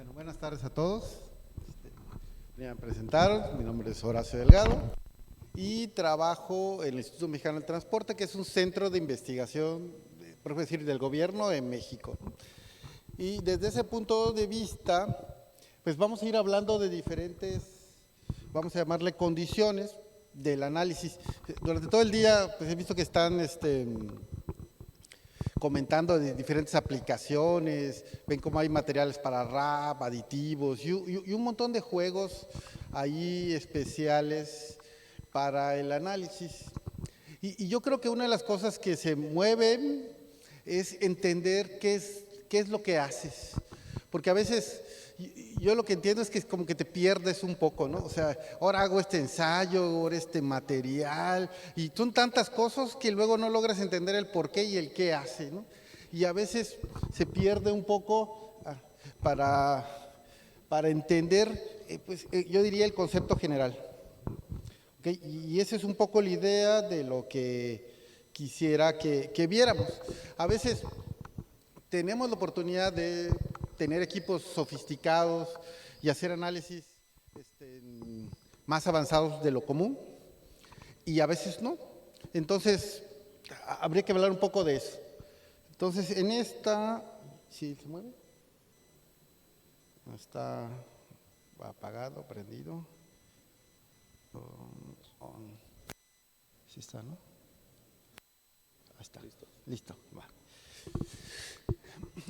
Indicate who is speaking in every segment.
Speaker 1: Bueno, buenas tardes a todos. Me voy a presentar, mi nombre es Horacio Delgado y trabajo en el Instituto Mexicano del Transporte, que es un centro de investigación, por decir, del gobierno en México. Y desde ese punto de vista, pues vamos a ir hablando de diferentes, vamos a llamarle condiciones del análisis. Durante todo el día, pues he visto que están comentando de diferentes aplicaciones, ven cómo hay materiales para rap, aditivos y un montón de juegos ahí especiales para el análisis. Y yo creo que una de las cosas que se mueven es entender qué es lo que haces. Porque a veces yo lo que entiendo es que es como que te pierdes un poco, ¿no? O sea, ahora hago este ensayo, ahora este material, y son tantas cosas que luego no logras entender el por qué y el qué hace, ¿no? Y a veces se pierde un poco para entender, yo diría el concepto general. ¿Okay? Y esa es un poco la idea de lo que quisiera que viéramos. A veces tenemos la oportunidad de tener equipos sofisticados y hacer análisis más avanzados de lo común, y a veces no. Entonces, habría que hablar un poco de eso. Entonces, en esta, ¿sí se mueve? Está apagado, prendido. Sí está, ¿no? Ahí está. Listo. Va.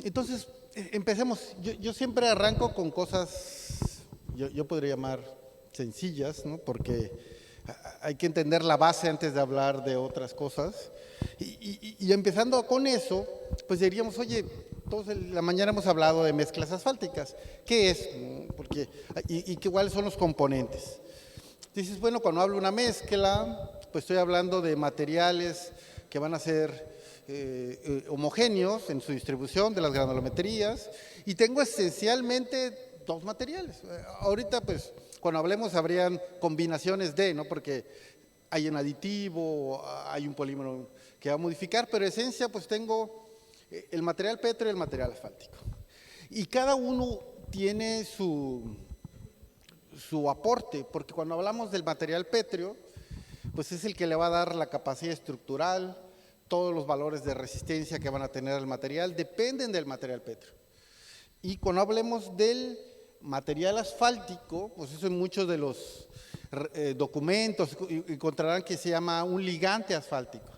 Speaker 1: Entonces, empecemos. Yo siempre arranco con cosas, yo podría llamar sencillas, ¿no? Porque hay que entender la base antes de hablar de otras cosas. Y empezando con eso, pues diríamos, oye, todos en la mañana hemos hablado de mezclas asfálticas. ¿Qué es? Porque, ¿cuáles son los componentes? Dices, bueno, cuando hablo de una mezcla, pues estoy hablando de materiales que van a ser homogéneos en su distribución de las granulometrías, y tengo esencialmente dos materiales. Ahorita, pues, cuando hablemos habrían combinaciones de, ¿no? Porque hay un aditivo, hay un polímero que va a modificar, pero en esencia, pues tengo el material pétreo y el material asfáltico. Y cada uno tiene su aporte, porque cuando hablamos del material pétreo, pues es el que le va a dar la capacidad estructural, todos los valores de resistencia que van a tener el material dependen del material pétreo. Y cuando hablemos del material asfáltico, pues eso en muchos de los documentos encontrarán que se llama un ligante asfáltico.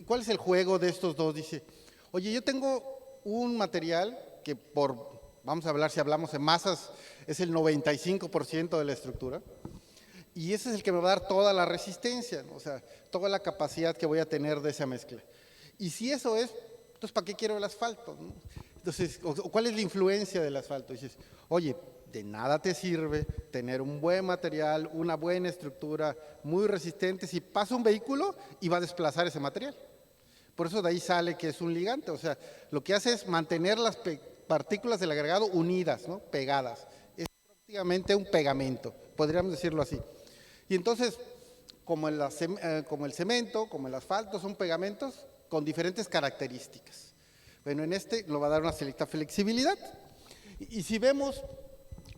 Speaker 1: ¿Cuál es el juego de estos dos? Dice, oye, yo tengo un material que vamos a hablar, si hablamos en masas, es el 95% de la estructura, y ese es el que me va a dar toda la resistencia, ¿no? O sea, toda la capacidad que voy a tener de esa mezcla. Y si eso es, entonces ¿para qué quiero el asfalto, no? Entonces, ¿cuál es la influencia del asfalto? Dices, oye, de nada te sirve tener un buen material, una buena estructura, muy resistente, si pasa un vehículo y va a desplazar ese material. Por eso de ahí sale que es un ligante, o sea, lo que hace es mantener las partículas del agregado unidas, ¿no? Pegadas. Es prácticamente un pegamento, podríamos decirlo así. Y entonces, como el cemento, como el asfalto, son pegamentos con diferentes características. Bueno, en este lo va a dar una cierta flexibilidad. Y si vemos,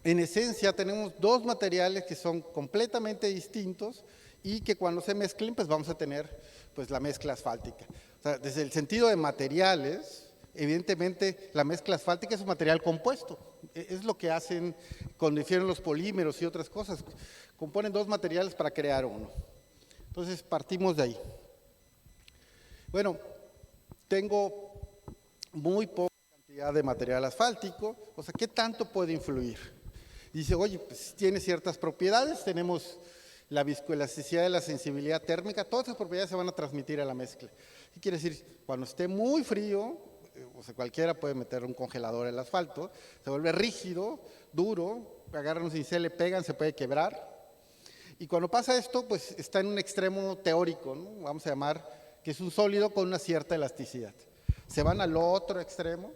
Speaker 1: en esencia tenemos dos materiales que son completamente distintos y que cuando se mezclen, pues vamos a tener pues la mezcla asfáltica. O sea, desde el sentido de materiales, evidentemente la mezcla asfáltica es un material compuesto. Es lo que hacen cuando difieren los polímeros y otras cosas. Componen dos materiales para crear uno. Entonces partimos de ahí. Bueno, tengo muy poca cantidad de material asfáltico, o sea, ¿qué tanto puede influir? Dice, oye, pues tiene ciertas propiedades, tenemos la viscoelasticidad y la sensibilidad térmica, todas esas propiedades se van a transmitir a la mezcla. ¿Qué quiere decir? Cuando esté muy frío, o sea, cualquiera puede meter un congelador en el asfalto, se vuelve rígido, duro, agarran un cincel, le pegan, se puede quebrar. Y cuando pasa esto, pues está en un extremo teórico, ¿no? Vamos a llamar que es un sólido con una cierta elasticidad. Se van al otro extremo,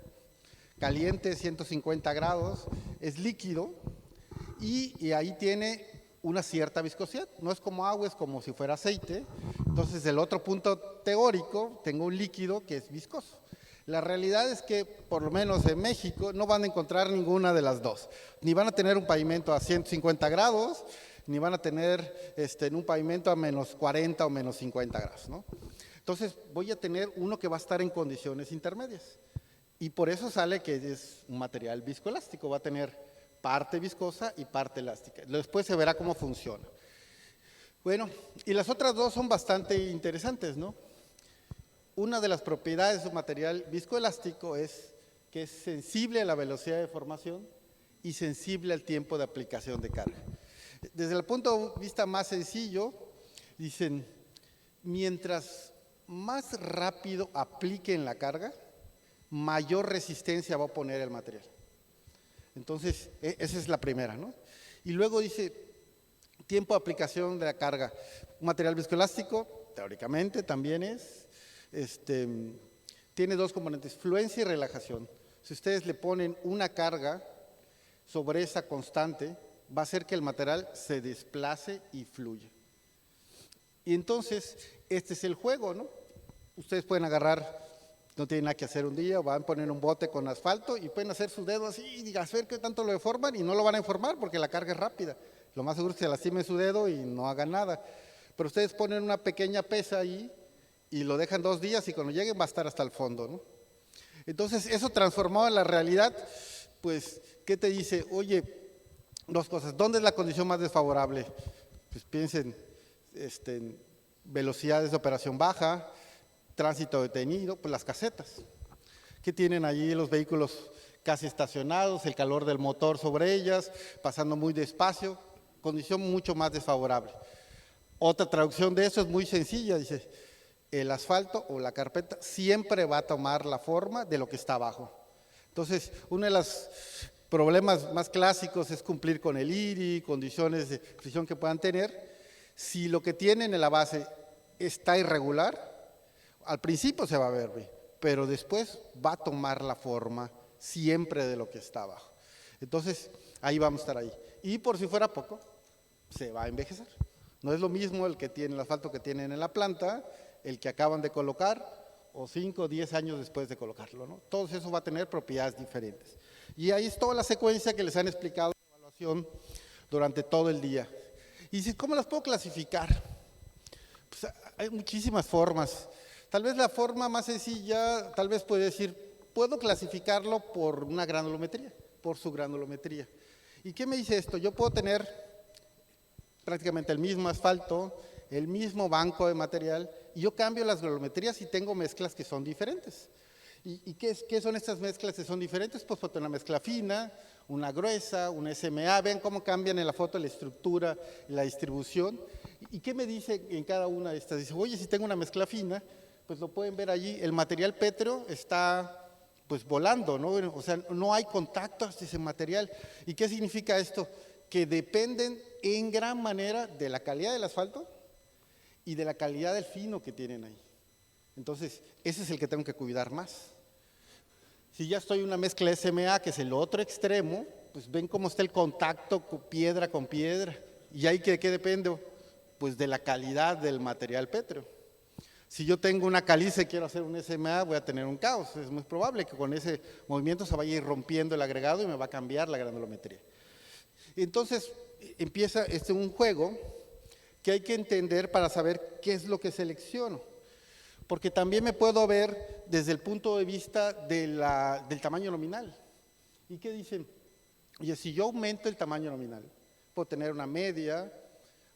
Speaker 1: caliente 150 grados, es líquido y ahí tiene una cierta viscosidad. No es como agua, es como si fuera aceite. Entonces, del otro punto teórico, tengo un líquido que es viscoso. La realidad es que, por lo menos en México, no van a encontrar ninguna de las dos. Ni van a tener un pavimento a 150 grados, ni van a tener un pavimento a menos 40 o menos 50 grados, ¿no? Entonces, voy a tener uno que va a estar en condiciones intermedias. Y por eso sale que es un material viscoelástico, va a tener parte viscosa y parte elástica. Después se verá cómo funciona. Bueno, y las otras dos son bastante interesantes, ¿no? Una de las propiedades de un material viscoelástico es que es sensible a la velocidad de formación y sensible al tiempo de aplicación de carga. Desde el punto de vista más sencillo, dicen, mientras más rápido apliquen la carga, mayor resistencia va a poner el material. Entonces, esa es la primera, ¿no? Y luego dice, tiempo de aplicación de la carga. Un material viscoelástico, teóricamente, también es tiene dos componentes, fluencia y relajación. Si ustedes le ponen una carga sobre esa constante, va a hacer que el material se desplace y fluya. Y entonces, este es el juego, ¿no? Ustedes pueden agarrar, no tienen nada que hacer un día, van a poner un bote con asfalto y pueden hacer su dedo así y hacer que tanto lo deforman y no lo van a deformar porque la carga es rápida. Lo más seguro es que se lastimen su dedo y no hagan nada. Pero ustedes ponen una pequeña pesa ahí y lo dejan 2 días y cuando lleguen va a estar hasta el fondo, ¿no? Entonces, eso transformado en la realidad, pues, ¿qué te dice? Oye, dos cosas. ¿Dónde es la condición más desfavorable? Pues piensen en velocidades de operación baja, tránsito detenido, pues las casetas. ¿Qué tienen allí los vehículos casi estacionados, el calor del motor sobre ellas, pasando muy despacio? Condición mucho más desfavorable. Otra traducción de eso es muy sencilla, dice, el asfalto o la carpeta siempre va a tomar la forma de lo que está abajo. Entonces, uno de los problemas más clásicos es cumplir con el IRI, condiciones de fricción que puedan tener. Si lo que tienen en la base está irregular, al principio se va a ver bien, pero después va a tomar la forma siempre de lo que está abajo. Entonces, ahí vamos a estar ahí. Y por si fuera poco, se va a envejecer. No es lo mismo el que tiene el asfalto que tienen en la planta, el que acaban de colocar, o 5 o 10 años después de colocarlo, ¿no? Todo eso va a tener propiedades diferentes. Y ahí es toda la secuencia que les han explicado en la evaluación durante todo el día. Y si, ¿cómo las puedo clasificar? Pues hay muchísimas formas. Tal vez la forma más sencilla, tal vez puede decir, puedo clasificarlo por una granulometría, por su granulometría. ¿Y qué me dice esto? Yo puedo tener prácticamente el mismo asfalto, el mismo banco de material, y yo cambio las granulometrías y tengo mezclas que son diferentes. ¿Y qué son estas mezclas que son diferentes? Pues foto una mezcla fina, una gruesa, una SMA, vean cómo cambian en la foto la estructura y la distribución. ¿Y qué me dice en cada una de estas? Dice, oye, si tengo una mezcla fina, pues lo pueden ver allí, el material pétreo está pues volando, ¿no? O sea, no hay contacto hasta ese material. ¿Y qué significa esto? Que dependen en gran manera de la calidad del asfalto y de la calidad del fino que tienen ahí. Entonces, ese es el que tengo que cuidar más. Si ya estoy en una mezcla SMA, que es el otro extremo, pues ven cómo está el contacto piedra con piedra. ¿Y ahí qué depende? Pues de la calidad del material pétreo. Si yo tengo una caliza y quiero hacer un SMA, voy a tener un caos. Es muy probable que con ese movimiento se vaya a ir rompiendo el agregado y me va a cambiar la granulometría. Entonces, empieza un juego que hay que entender para saber qué es lo que selecciono. Porque también me puedo ver desde el punto de vista del tamaño nominal. ¿Y qué dicen? Oye, si yo aumento el tamaño nominal, puedo tener una media,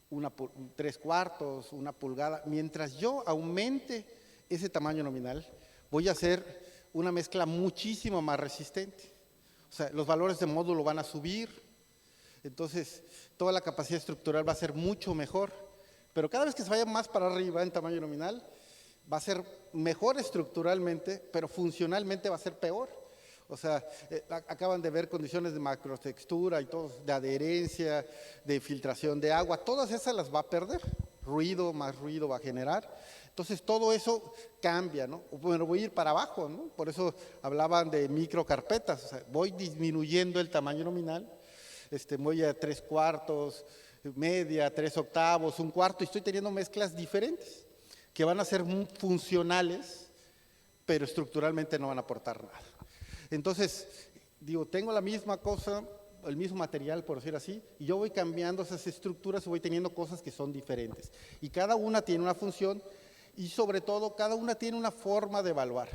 Speaker 1: 3/4, una pulgada. Mientras yo aumente ese tamaño nominal, voy a hacer una mezcla muchísimo más resistente. O sea, los valores de módulo van a subir, entonces toda la capacidad estructural va a ser mucho mejor. Pero cada vez que se vaya más para arriba en tamaño nominal, va a ser mejor estructuralmente, pero funcionalmente va a ser peor. O sea, acaban de ver condiciones de macrotextura y todo, de adherencia, de filtración de agua, todas esas las va a perder. Ruido, más ruido va a generar. Entonces, todo eso cambia, ¿no? Bueno, voy a ir para abajo, ¿no? Por eso hablaban de microcarpetas. O sea, voy disminuyendo el tamaño nominal, voy a 3/4, media, 3/8, 1/4, y estoy teniendo mezclas diferentes que van a ser funcionales, pero estructuralmente no van a aportar nada. Entonces, digo, tengo la misma cosa, el mismo material, por decir así, y yo voy cambiando esas estructuras y voy teniendo cosas que son diferentes. Y cada una tiene una función y sobre todo cada una tiene una forma de evaluar.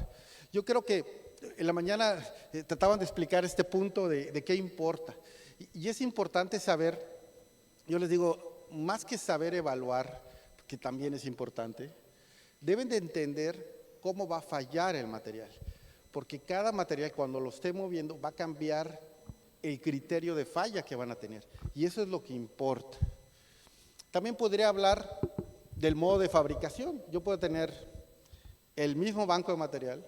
Speaker 1: Yo creo que en la mañana trataban de explicar este punto de qué importa. Y es importante saber, yo les digo, más que saber evaluar, que también es importante, deben de entender cómo va a fallar el material. Porque cada material, cuando lo esté moviendo, va a cambiar el criterio de falla que van a tener. Y eso es lo que importa. También podría hablar del modo de fabricación. Yo puedo tener el mismo banco de material,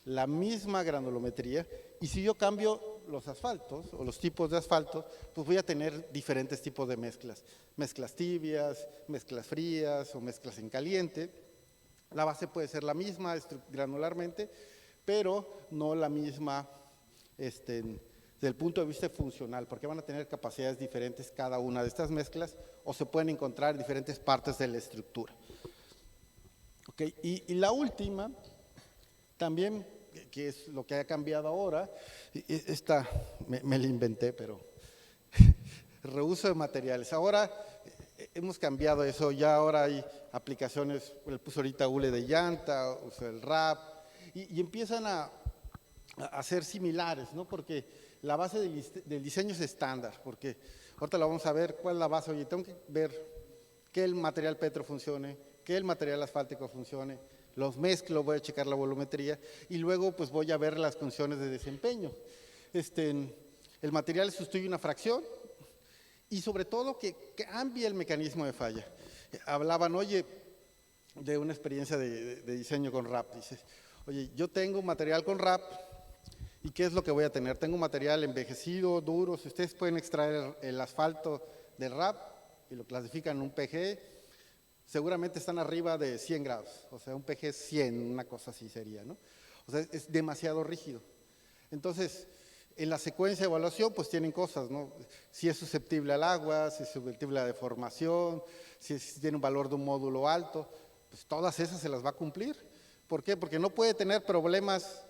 Speaker 1: la misma granulometría, y si yo cambio los asfaltos o los tipos de asfalto, pues voy a tener diferentes tipos de mezclas. Mezclas tibias, mezclas frías o mezclas en caliente. La base puede ser la misma granularmente, pero no la misma desde el punto de vista funcional, porque van a tener capacidades diferentes cada una de estas mezclas o se pueden encontrar en diferentes partes de la estructura. Okay. Y la última, también, que es lo que ha cambiado ahora, esta me la inventé, pero reuso de materiales. Ahora hemos cambiado eso, ya ahora hay aplicaciones, le puso ahorita hule de llanta, uso el RAP, y empiezan a ser similares, ¿no? Porque la base del diseño es estándar, porque ahorita la vamos a ver, cuál es la base. Oye, tengo que ver que el material petro funcione, que el material asfáltico funcione, los mezclo, voy a checar la volumetría y luego pues voy a ver las funciones de desempeño. El material sustituye una fracción y sobre todo que cambie el mecanismo de falla. Hablaban, oye, de una experiencia de diseño con RAP, dices, oye, yo tengo material con RAP, ¿y qué es lo que voy a tener? Tengo material envejecido, duro. Si ustedes pueden extraer el asfalto del RAP y lo clasifican en un PG, seguramente están arriba de 100 grados. O sea, un PG 100, una cosa así sería, ¿no? O sea, es demasiado rígido. Entonces, en la secuencia de evaluación, pues tienen cosas, ¿no? Si es susceptible al agua, si es susceptible a la deformación, si tiene un valor de un módulo alto, pues todas esas se las va a cumplir. ¿Por qué? Porque no puede tener problemas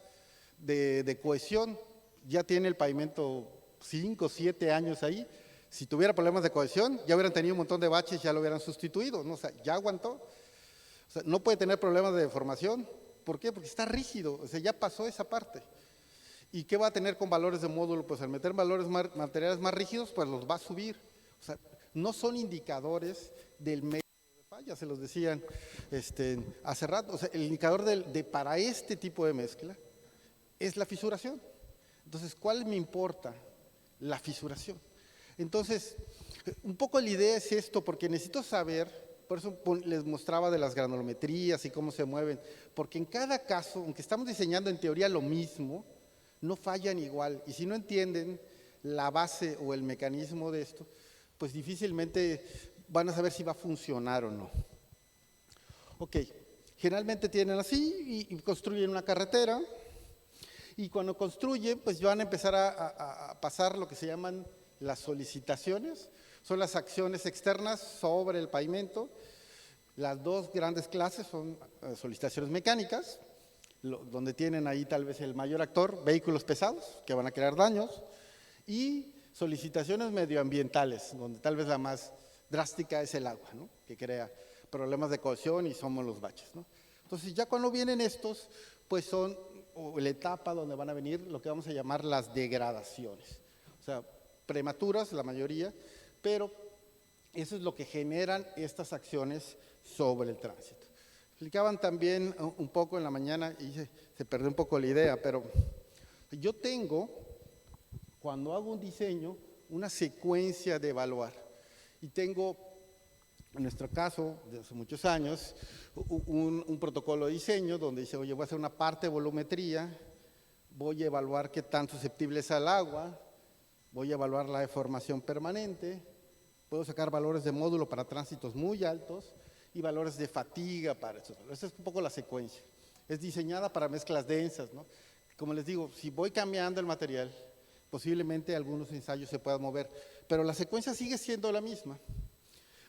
Speaker 1: de cohesión. Ya tiene el pavimento 5 o 7 años ahí. Si tuviera problemas de cohesión, ya hubieran tenido un montón de baches, ya lo hubieran sustituido, ¿no? O sea, ya aguantó. O sea, no puede tener problemas de deformación. ¿Por qué? Porque está rígido, o sea, ya pasó esa parte. ¿Y qué va a tener con valores de módulo? Pues al meter materiales más rígidos, pues los va a subir. O sea, no son indicadores del medio de falla, se los decían hace rato. O sea, el indicador para este tipo de mezcla es la fisuración. Entonces, ¿cuál me importa? La fisuración. Entonces, un poco la idea es esto, porque necesito saber, por eso les mostraba de las granulometrías y cómo se mueven, porque en cada caso, aunque estamos diseñando en teoría lo mismo, no fallan igual. Y si no entienden la base o el mecanismo de esto, pues difícilmente van a saber si va a funcionar o no. Ok, generalmente tienen así y construyen una carretera. Y cuando construyen, pues van a empezar a pasar lo que se llaman las solicitaciones. Son las acciones externas sobre el pavimento. Las dos grandes clases son solicitaciones mecánicas, donde tienen ahí tal vez el mayor actor, vehículos pesados, que van a crear daños, y solicitaciones medioambientales, donde tal vez la más drástica es el agua, ¿no? Que crea problemas de cohesión y somos los baches, ¿no? Entonces, ya cuando vienen estos, pues son la etapa donde van a venir lo que vamos a llamar las degradaciones. O sea, prematuras la mayoría, pero eso es lo que generan estas acciones sobre el tránsito. Explicaban también un poco en la mañana y se perdió un poco la idea, pero yo tengo, cuando hago un diseño, una secuencia de evaluar. Y tengo, en nuestro caso, de hace muchos años, un protocolo de diseño donde dice, oye, voy a hacer una parte de volumetría, voy a evaluar qué tan susceptible es al agua, voy a evaluar la deformación permanente, puedo sacar valores de módulo para tránsitos muy altos y valores de fatiga para eso. Esa es un poco la secuencia. Es diseñada para mezclas densas, ¿no? Como les digo, si voy cambiando el material, posiblemente algunos ensayos se puedan mover, pero la secuencia sigue siendo la misma.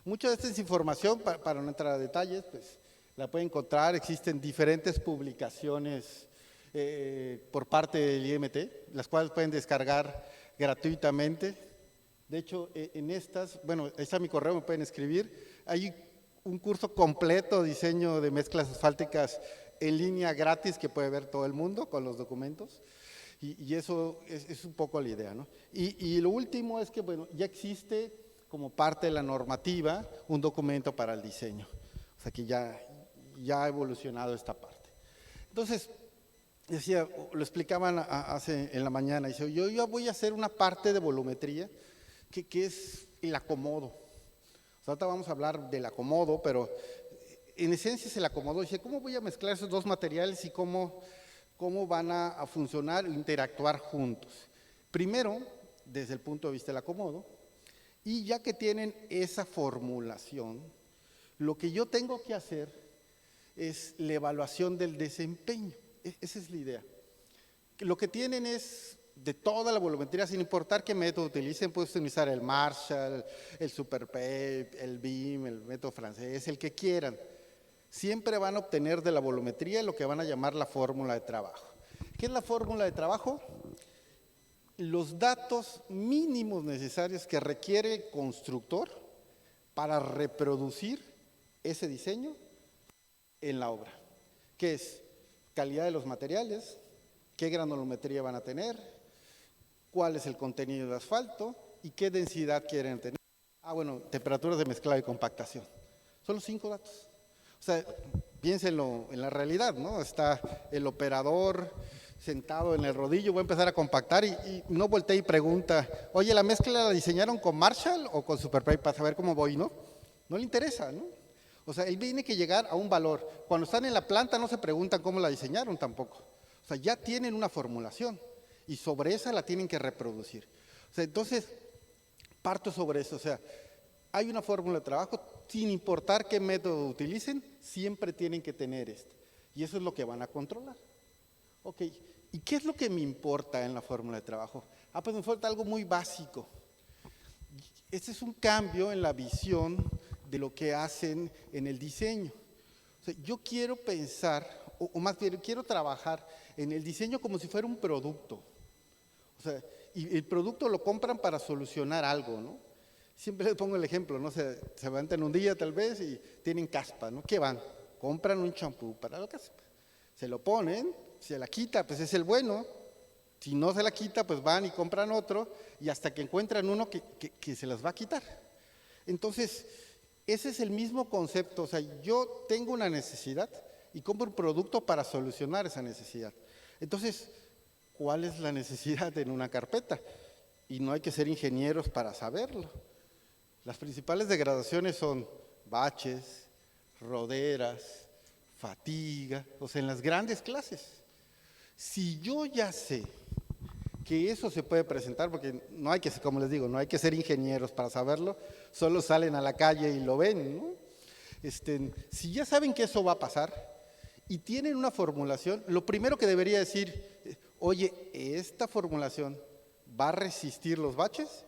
Speaker 1: Mucha de esta es información, para no entrar a detalles, pues La pueden encontrar, existen diferentes publicaciones por parte del IMT, las cuales pueden descargar gratuitamente. De hecho, en estas, bueno, ahí está mi correo, me pueden escribir. Hay un curso completo de diseño de mezclas asfálticas en línea gratis que puede ver todo el mundo con los documentos. Y eso es un poco la idea, ¿no? Y lo último es que, bueno, ya existe como parte de la normativa un documento para el diseño. O sea que ya ha evolucionado esta parte. Entonces, decía, lo explicaban en la mañana, dice, yo ya voy a hacer una parte de volumetría que es el acomodo. O sea, ahorita vamos a hablar del acomodo, pero en esencia es el acomodo. Dice, ¿cómo voy a mezclar esos dos materiales y cómo van a funcionar o interactuar juntos? Primero, desde el punto de vista del acomodo, y ya que tienen esa formulación, lo que yo tengo que hacer es la evaluación del desempeño. Esa es la idea. Lo que tienen es de toda la volumetría, sin importar qué método utilicen, pueden utilizar el Marshall, el Superpape, el BIM, el método francés, el que quieran. Siempre van a obtener de la volumetría lo que van a llamar la fórmula de trabajo. ¿Qué es la fórmula de trabajo? Los datos mínimos necesarios que requiere el constructor para reproducir ese diseño en la obra. ¿Qué es? Calidad de los materiales, qué granulometría van a tener, cuál es el contenido de asfalto y qué densidad quieren tener. Bueno, temperaturas de mezclado y compactación. Son los 5 datos. O sea, piénsenlo en la realidad, ¿no? Está el operador sentado en el rodillo, voy a empezar a compactar y no voltea y pregunta, oye, ¿la mezcla la diseñaron con Marshall o con Superpape para saber cómo voy, no? No le interesa, ¿no? O sea, él tiene que llegar a un valor. Cuando están en la planta no se preguntan cómo la diseñaron tampoco. O sea, ya tienen una formulación y sobre esa la tienen que reproducir. O sea, entonces, parto sobre eso. O sea, hay una fórmula de trabajo, sin importar qué método utilicen, siempre tienen que tener esto. Y eso es lo que van a controlar. Ok, ¿y qué es lo que me importa en la fórmula de trabajo? Pues me falta algo muy básico. Este es un cambio en la visión de lo que hacen en el diseño. O sea, yo quiero pensar, o más bien quiero trabajar en el diseño como si fuera un producto. O sea, y el producto lo compran para solucionar algo, ¿no? Siempre les pongo el ejemplo, ¿no? Se levantan un día tal vez y tienen caspa, ¿no? ¿Qué van? Compran un champú para la caspa. Se lo ponen, se la quita, pues es el bueno. Si no se la quita, pues van y compran otro y hasta que encuentran uno que se las va a quitar. Entonces, ese es el mismo concepto. O sea, yo tengo una necesidad y compro un producto para solucionar esa necesidad. Entonces, ¿cuál es la necesidad en una carpeta? Y no hay que ser ingenieros para saberlo. Las principales degradaciones son baches, roderas, fatiga, o sea, en las grandes clases. Si yo ya sé que eso se puede presentar, porque no hay que, como les digo, no hay que ser ingenieros para saberlo, solo salen a la calle y lo ven, ¿no? Si ya saben que eso va a pasar y tienen una formulación, lo primero que debería decir, oye, ¿esta formulación va a resistir los baches?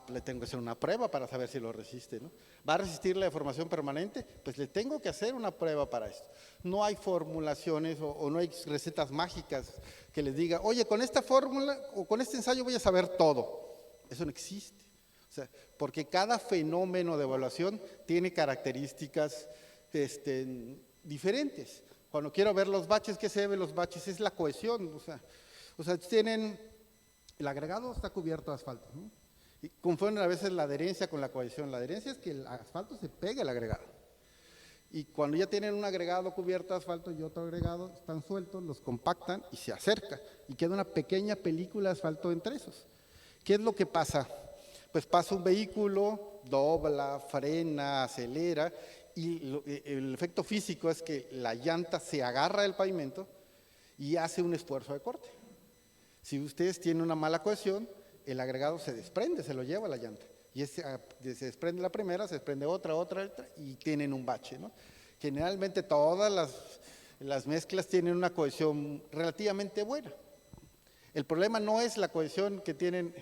Speaker 1: Le tengo que hacer una prueba para saber si lo resiste, ¿no? ¿Va a resistir la deformación permanente? Pues le tengo que hacer una prueba para esto. No hay formulaciones o no hay recetas mágicas que les diga, oye, con esta fórmula o con este ensayo voy a saber todo. Eso no existe. O sea, porque cada fenómeno de evaluación tiene características diferentes. Cuando quiero ver los baches, ¿qué se ve los baches? Es la cohesión. O sea, tienen, el agregado está cubierto de asfalto, ¿no? Y confunden a veces la adherencia con la cohesión. La adherencia es que el asfalto se pega al agregado. Y cuando ya tienen un agregado cubierto de asfalto y otro agregado, están sueltos, los compactan y se acerca. Y queda una pequeña película de asfalto entre esos. ¿Qué es lo que pasa? Pues pasa un vehículo, dobla, frena, acelera, y el efecto físico es que la llanta se agarra del pavimento y hace un esfuerzo de corte. Si ustedes tienen una mala cohesión, el agregado se desprende, se lo lleva la llanta. Y se desprende la primera, se desprende otra, y tienen un bache, ¿no? Generalmente todas las mezclas tienen una cohesión relativamente buena. El problema no es la cohesión que tienen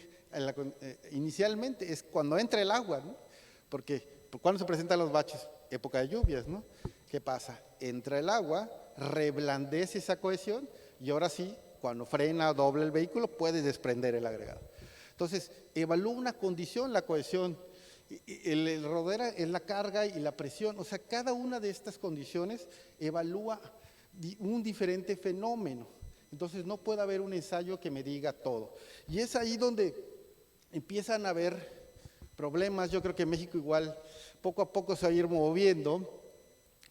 Speaker 1: inicialmente, es cuando entra el agua, ¿no? Porque ¿cuándo se presentan los baches? Época de lluvias, ¿no? ¿Qué pasa? Entra el agua, reblandece esa cohesión y ahora sí, cuando frena o dobla el vehículo, puede desprender el agregado. Entonces, evalúa una condición, la cohesión, el rodera es la carga y la presión, o sea, cada una de estas condiciones evalúa un diferente fenómeno. Entonces, no puede haber un ensayo que me diga todo. Y es ahí donde empiezan a haber problemas. Yo creo que México igual poco a poco se va a ir moviendo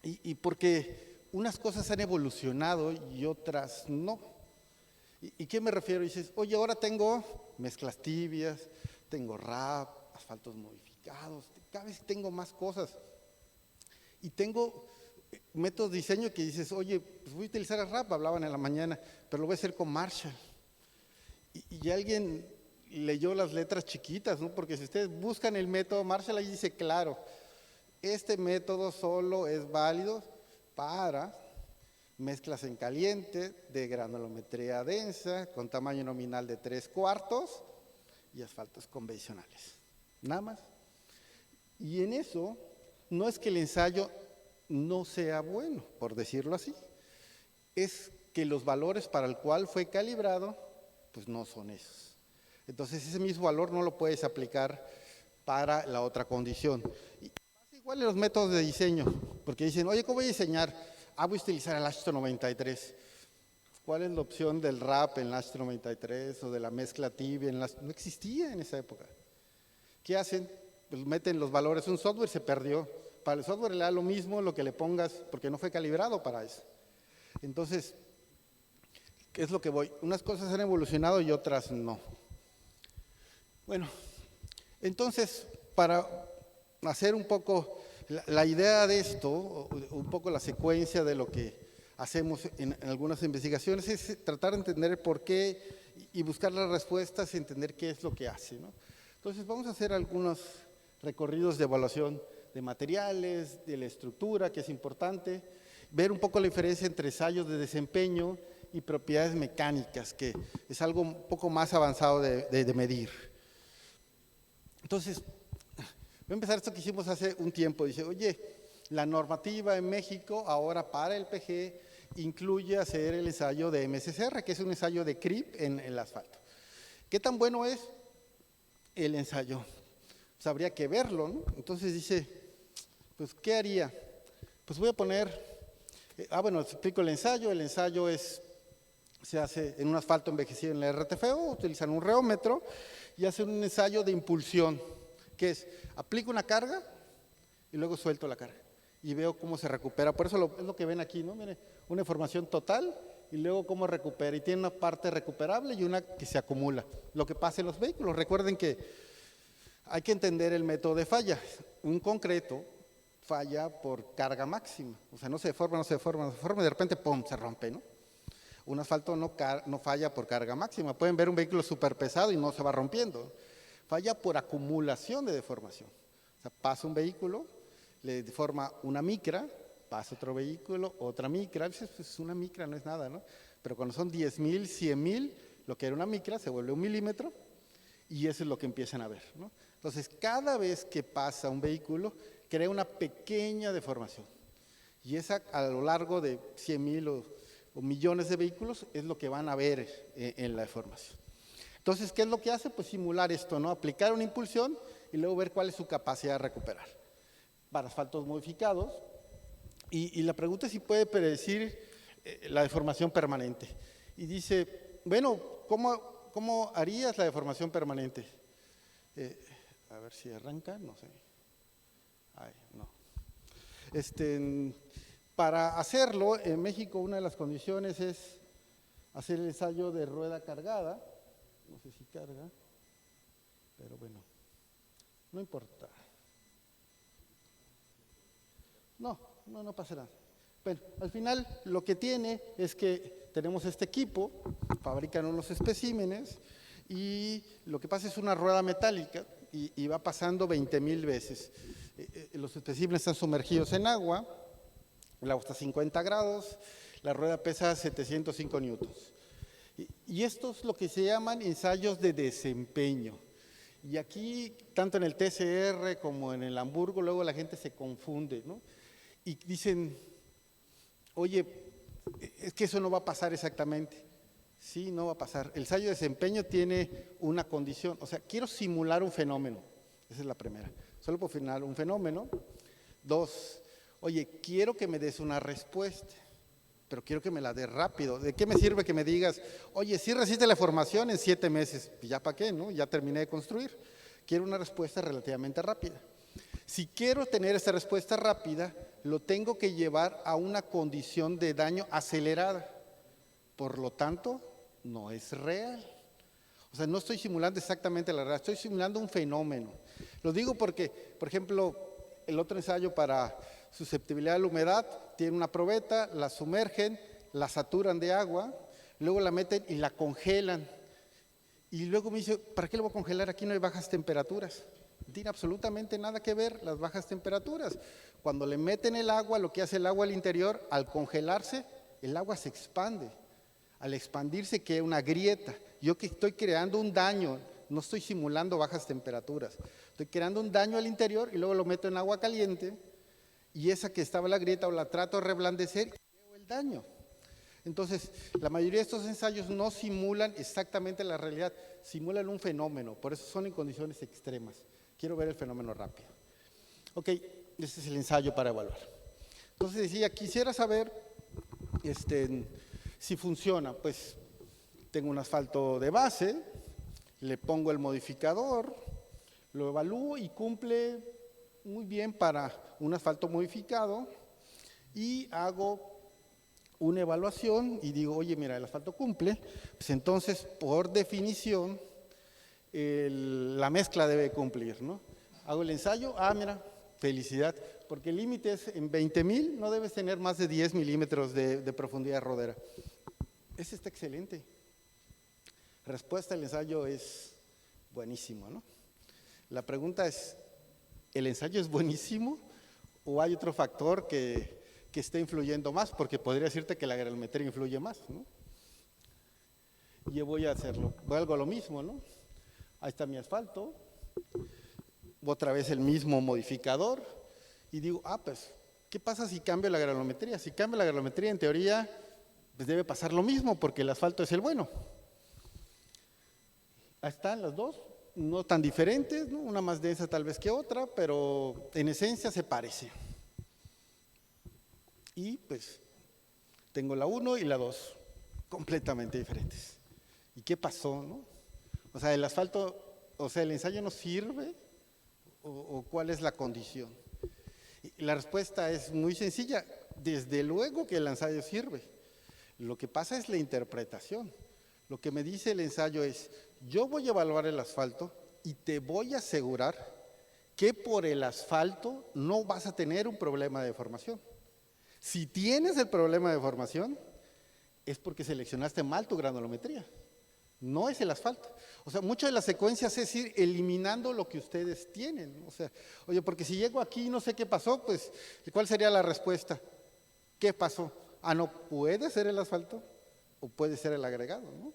Speaker 1: y porque unas cosas han evolucionado y otras no. ¿Y qué me refiero? Dices, oye, ahora tengo mezclas tibias, tengo RAP, asfaltos modificados, cada vez tengo más cosas. Y tengo métodos de diseño que dices, oye, pues voy a utilizar el RAP, hablaban en la mañana, pero lo voy a hacer con Marshall. Y alguien leyó las letras chiquitas, ¿no? Porque si ustedes buscan el método Marshall, ahí dice claro, este método solo es válido para mezclas en caliente, de granulometría densa, con tamaño nominal de 3/4 y asfaltos convencionales. Nada más. Y en eso, no es que el ensayo no sea bueno, por decirlo así, es que los valores para el cual fue calibrado, pues no son esos. Entonces ese mismo valor no lo puedes aplicar para la otra condición. Y pasa igual en los métodos de diseño, porque dicen, oye, ¿cómo voy a diseñar? Voy a utilizar el ácido 93. ¿Cuál es la opción del RAP en el ácido 93 o de la mezcla tibia? No existía en esa época. ¿Qué hacen? Pues meten los valores, un software se perdió. Para el software le da lo mismo lo que le pongas, porque no fue calibrado para eso. Entonces, ¿qué es lo que voy? Unas cosas han evolucionado y otras no. Bueno, entonces, para hacer un poco la idea de esto, un poco la secuencia de lo que hacemos en algunas investigaciones, es tratar de entender el por qué y buscar las respuestas y entender qué es lo que hace, ¿no? Entonces, vamos a hacer algunos recorridos de evaluación de materiales, de la estructura, que es importante, ver un poco la diferencia entre ensayos de desempeño y propiedades mecánicas, que es algo un poco más avanzado de medir. Entonces, voy a empezar esto que hicimos hace un tiempo. Dice, oye, la normativa en México ahora para el PG incluye hacer el ensayo de MSCR, que es un ensayo de CRIP en el asfalto. ¿Qué tan bueno es el ensayo? Pues habría que verlo, ¿no? Entonces dice, pues, ¿qué haría? Pues voy a poner, bueno, explico el ensayo se hace en un asfalto envejecido en la RTFO, utilizan un reómetro y hacen un ensayo de impulsión, que es, aplico una carga y luego suelto la carga y veo cómo se recupera. Por eso es lo que ven aquí, ¿no? Miren, una información total y luego cómo recupera. Y tiene una parte recuperable y una que se acumula. Lo que pasa en los vehículos. Recuerden que hay que entender el método de falla. Un concreto falla por carga máxima. O sea, no se deforma, y de repente, ¡pum!, se rompe, ¿no? Un asfalto no falla por carga máxima. Pueden ver un vehículo súper pesado y no se va rompiendo. Falla por acumulación de deformación. O sea, pasa un vehículo, le deforma una micra, pasa otro vehículo, otra micra. A veces pues, una micra no es nada, ¿no? Pero cuando son 10,000, 100,000, lo que era una micra se vuelve 1 milímetro y eso es lo que empiezan a ver, ¿no? Entonces, cada vez que pasa un vehículo, crea una pequeña deformación. Y esa a lo largo de 100,000 o millones de vehículos es lo que van a ver en la deformación. Entonces, ¿qué es lo que hace? Pues simular esto, ¿no? Aplicar una impulsión y luego ver cuál es su capacidad de recuperar. Para asfaltos modificados, y la pregunta es si puede predecir la deformación permanente. Y dice, bueno, ¿cómo harías la deformación permanente? A ver si arranca, no sé. Ay, no. Para hacerlo, en México una de las condiciones es hacer el ensayo de rueda cargada. No sé si carga, pero bueno, no importa. No pasa nada. Bueno, al final lo que tiene es que tenemos este equipo, fabrican unos especímenes y lo que pasa es una rueda metálica y va pasando 20,000 veces. Los especímenes están sumergidos en agua, el agua está a 50 grados, la rueda pesa 705 newtons. Y esto es lo que se llaman ensayos de desempeño. Y aquí, tanto en el TCR como en el Hamburgo, luego la gente se confunde, ¿no? Y dicen, Oye, es que eso no va a pasar exactamente. Sí, no va a pasar. El ensayo de desempeño tiene una condición, o sea, quiero simular un fenómeno. Esa es la primera. Solo puedo simular un fenómeno. Dos, oye, quiero que me des una respuesta, pero quiero que me la des rápido. ¿De qué me sirve que me digas, oye, sí resiste la formación en 7 meses? Pues ya para qué, ¿no? Ya terminé de construir. Quiero una respuesta relativamente rápida. Si quiero tener esta respuesta rápida, lo tengo que llevar a una condición de daño acelerada. Por lo tanto, no es real. O sea, no estoy simulando exactamente la realidad, estoy simulando un fenómeno. Lo digo porque, por ejemplo, el otro ensayo para susceptibilidad a la humedad tiene una probeta, la sumergen, la saturan de agua, luego la meten y la congelan. Y luego me dice, ¿para qué lo voy a congelar? Aquí no hay bajas temperaturas. No tiene absolutamente nada que ver las bajas temperaturas. Cuando le meten el agua, lo que hace el agua al interior, al congelarse, el agua se expande. Al expandirse queda una grieta. Yo que estoy creando un daño, no estoy simulando bajas temperaturas. Estoy creando un daño al interior y luego lo meto en agua caliente y esa que estaba en la grieta o la trato de reblandecer y veo el daño. Entonces, la mayoría de estos ensayos no simulan exactamente la realidad, simulan un fenómeno, por eso son en condiciones extremas. Quiero ver el fenómeno rápido. Ok, este es el ensayo para evaluar. Entonces decía, quisiera saber si funciona. Pues tengo un asfalto de base, le pongo el modificador, lo evalúo y cumple muy bien para un asfalto modificado y hago una evaluación y digo, oye, mira, el asfalto cumple, pues entonces, por definición, la mezcla debe cumplir, ¿no? Hago el ensayo, mira, felicidad, porque el límite es en 20,000, no debes tener más de 10 milímetros de profundidad rodera. Ese está excelente. Respuesta al ensayo es buenísimo, ¿no? La pregunta es, ¿el ensayo es buenísimo o hay otro factor que esté influyendo más? Porque podría decirte que la granulometría influye más, ¿no? Y yo voy a hacerlo, vuelvo a lo mismo, ¿no? Ahí está mi asfalto, otra vez el mismo modificador y digo, pues, ¿qué pasa si cambio la granulometría? Si cambio la granulometría, en teoría, pues debe pasar lo mismo porque el asfalto es el bueno. Ahí están las dos, no tan diferentes, ¿no? Una más densa tal vez que otra, pero en esencia se parece. Y pues tengo la 1 y la 2, completamente diferentes. ¿Y qué pasó, no? O sea, el asfalto, o sea, el ensayo no sirve, o ¿cuál es la condición? Y la respuesta es muy sencilla, desde luego que el ensayo sirve. Lo que pasa es la interpretación. Lo que me dice el ensayo es, yo voy a evaluar el asfalto y te voy a asegurar que por el asfalto no vas a tener un problema de deformación. Si tienes el problema de deformación, es porque seleccionaste mal tu granulometría. No es el asfalto. O sea, muchas de las secuencias es ir eliminando lo que ustedes tienen. O sea, oye, porque si llego aquí y no sé qué pasó, pues, ¿cuál sería la respuesta? ¿Qué pasó? No puede ser el asfalto o puede ser el agregado, ¿no?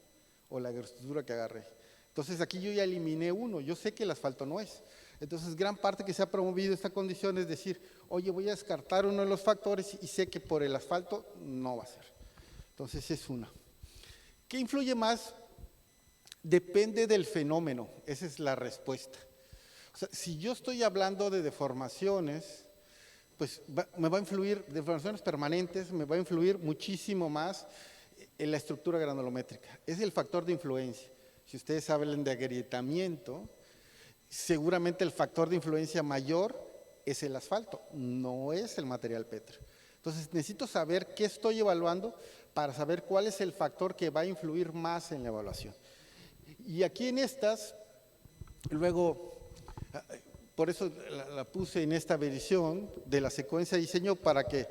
Speaker 1: O la estructura que agarré. Entonces aquí yo ya eliminé uno, yo sé que el asfalto no es. Entonces gran parte que se ha promovido esta condición es decir, oye, voy a descartar uno de los factores y sé que por el asfalto no va a ser. Entonces es una. ¿Qué influye más? Depende del fenómeno, esa es la respuesta. O sea, si yo estoy hablando de deformaciones, pues me va a influir, deformaciones permanentes, me va a influir muchísimo más en la estructura granulométrica. Es el factor de influencia. Si ustedes hablan de agrietamiento, seguramente el factor de influencia mayor es el asfalto, no es el material pétreo. Entonces necesito saber qué estoy evaluando para saber cuál es el factor que va a influir más en la evaluación. Y aquí en estas, luego, por eso la puse en esta versión de la secuencia de diseño para que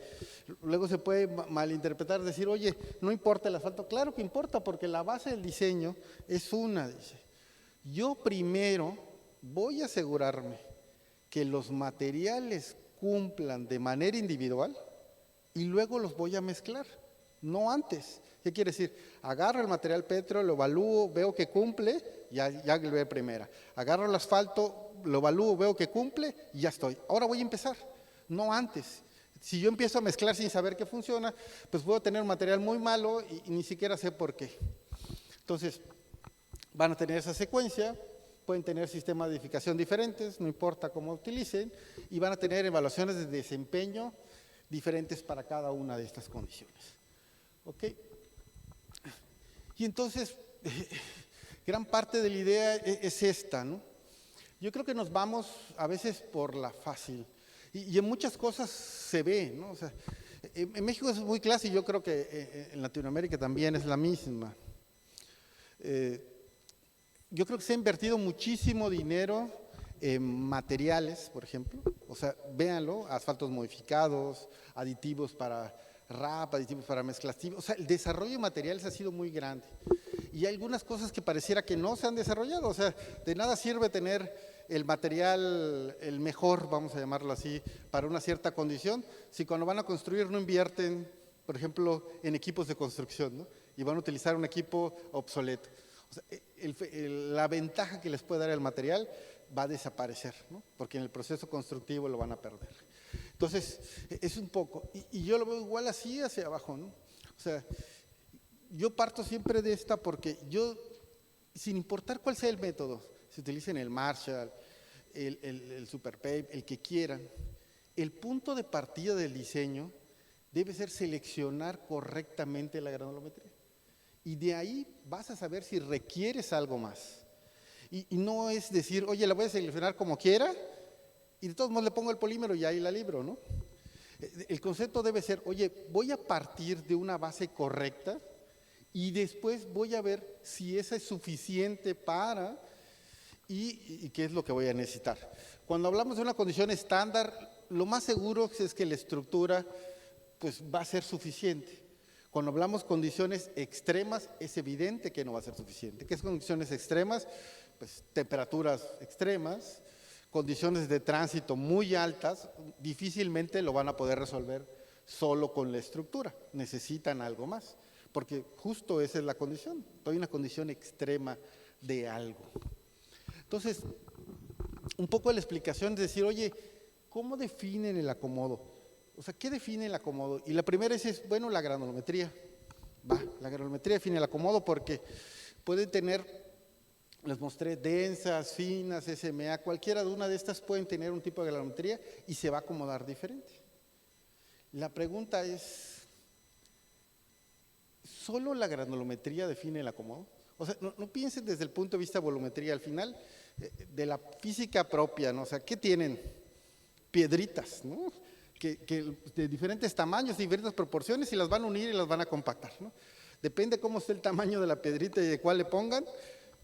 Speaker 1: luego se puede malinterpretar, decir, oye, no importa el asfalto. Claro que importa porque la base del diseño es una, dice. Yo primero voy a asegurarme que los materiales cumplan de manera individual y luego los voy a mezclar, no antes. ¿Qué quiere decir? Agarro el material pétreo, lo evalúo, veo que cumple, ya le veo primera. Agarro el asfalto, lo evalúo, veo que cumple y ya estoy. Ahora voy a empezar, no antes. Si yo empiezo a mezclar sin saber qué funciona, pues puedo tener un material muy malo y ni siquiera sé por qué. Entonces, van a tener esa secuencia, pueden tener sistemas de edificación diferentes, no importa cómo utilicen, y van a tener evaluaciones de desempeño diferentes para cada una de estas condiciones. ¿Ok? Y entonces, gran parte de la idea es esta, ¿no? Yo creo que nos vamos a veces por la fácil, y en muchas cosas se ve, ¿no? O sea, en México es muy clásico, yo creo que en Latinoamérica también es la misma. Yo creo que se ha invertido muchísimo dinero en materiales, por ejemplo. O sea, véanlo, asfaltos modificados, aditivos para RAP, aditivos para mezclas. O sea, el desarrollo de materiales ha sido muy grande. Y hay algunas cosas que pareciera que no se han desarrollado. O sea, de nada sirve tener el material, el mejor, vamos a llamarlo así, para una cierta condición, si cuando van a construir no invierten, por ejemplo, en equipos de construcción, ¿no? Y van a utilizar un equipo obsoleto. O sea, la ventaja que les puede dar el material va a desaparecer, ¿no? Porque en el proceso constructivo lo van a perder. Entonces, es un poco, y yo lo veo igual así hacia abajo, ¿no? O sea, yo parto siempre de esta porque yo, sin importar cuál sea el método, si utilicen el Marshall, el SuperPave, el que quieran, el punto de partida del diseño debe ser seleccionar correctamente la granulometría. Y de ahí vas a saber si requieres algo más. Y no es decir, oye, la voy a seleccionar como quiera y de todos modos le pongo el polímero y ahí la libro, ¿no? El concepto debe ser, oye, voy a partir de una base correcta y después voy a ver si esa es suficiente para y qué es lo que voy a necesitar. Cuando hablamos de una condición estándar, lo más seguro es que la estructura pues, va a ser suficiente. Cuando hablamos condiciones extremas, es evidente que no va a ser suficiente. ¿Qué son condiciones extremas? Pues temperaturas extremas, condiciones de tránsito muy altas, difícilmente lo van a poder resolver solo con la estructura. Necesitan algo más, porque justo esa es la condición. Hay una condición extrema de algo. Entonces, un poco la explicación es decir, oye, ¿cómo definen el acomodo? O sea, ¿qué define el acomodo? Y la primera es bueno, la granulometría. La granulometría define el acomodo porque pueden tener, les mostré, densas, finas, SMA, cualquiera de una de estas pueden tener un tipo de granulometría y se va a acomodar diferente. La pregunta es, ¿solo la granulometría define el acomodo? O sea, no piensen desde el punto de vista de volumetría, al final, de la física propia, ¿no? O sea, ¿qué tienen? Piedritas, ¿no? Que de diferentes tamaños, de diferentes proporciones, y las van a unir y las van a compactar, ¿no? Depende cómo esté el tamaño de la piedrita y de cuál le pongan,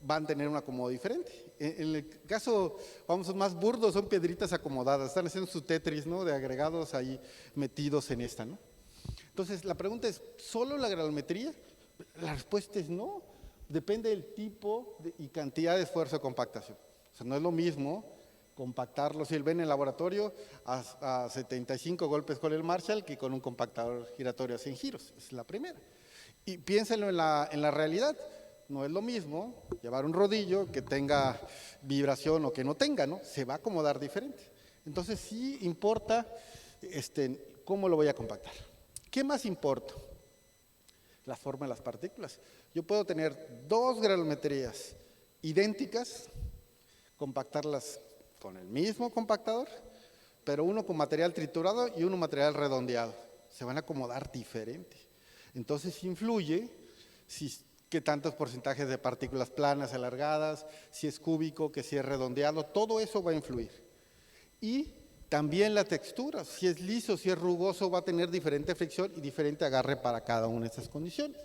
Speaker 1: van a tener un acomodo diferente. En el caso, vamos, más burdos, son piedritas acomodadas, están haciendo su Tetris, ¿no? De agregados ahí metidos en esta, ¿no? Entonces, la pregunta es, ¿solo la granulometría? La respuesta es no, depende del tipo y cantidad de esfuerzo de compactación. O sea, no es lo mismo compactarlo, si él ve en el laboratorio, a 75 golpes con el Marshall que con un compactador giratorio a 100 giros. Es la primera. Y piénsenlo en la realidad. No es lo mismo llevar un rodillo que tenga vibración o que no tenga, ¿no? Se va a acomodar diferente. Entonces sí importa cómo lo voy a compactar. ¿Qué más importa? La forma de las partículas. Yo puedo tener dos granulometrías idénticas, compactarlas con el mismo compactador, pero uno con material triturado y uno material redondeado. Se van a acomodar diferente. Entonces influye qué tantos porcentajes de partículas planas, alargadas, si es cúbico, que si es redondeado, todo eso va a influir. Y también la textura, si es liso, si es rugoso, va a tener diferente fricción y diferente agarre para cada una de estas condiciones.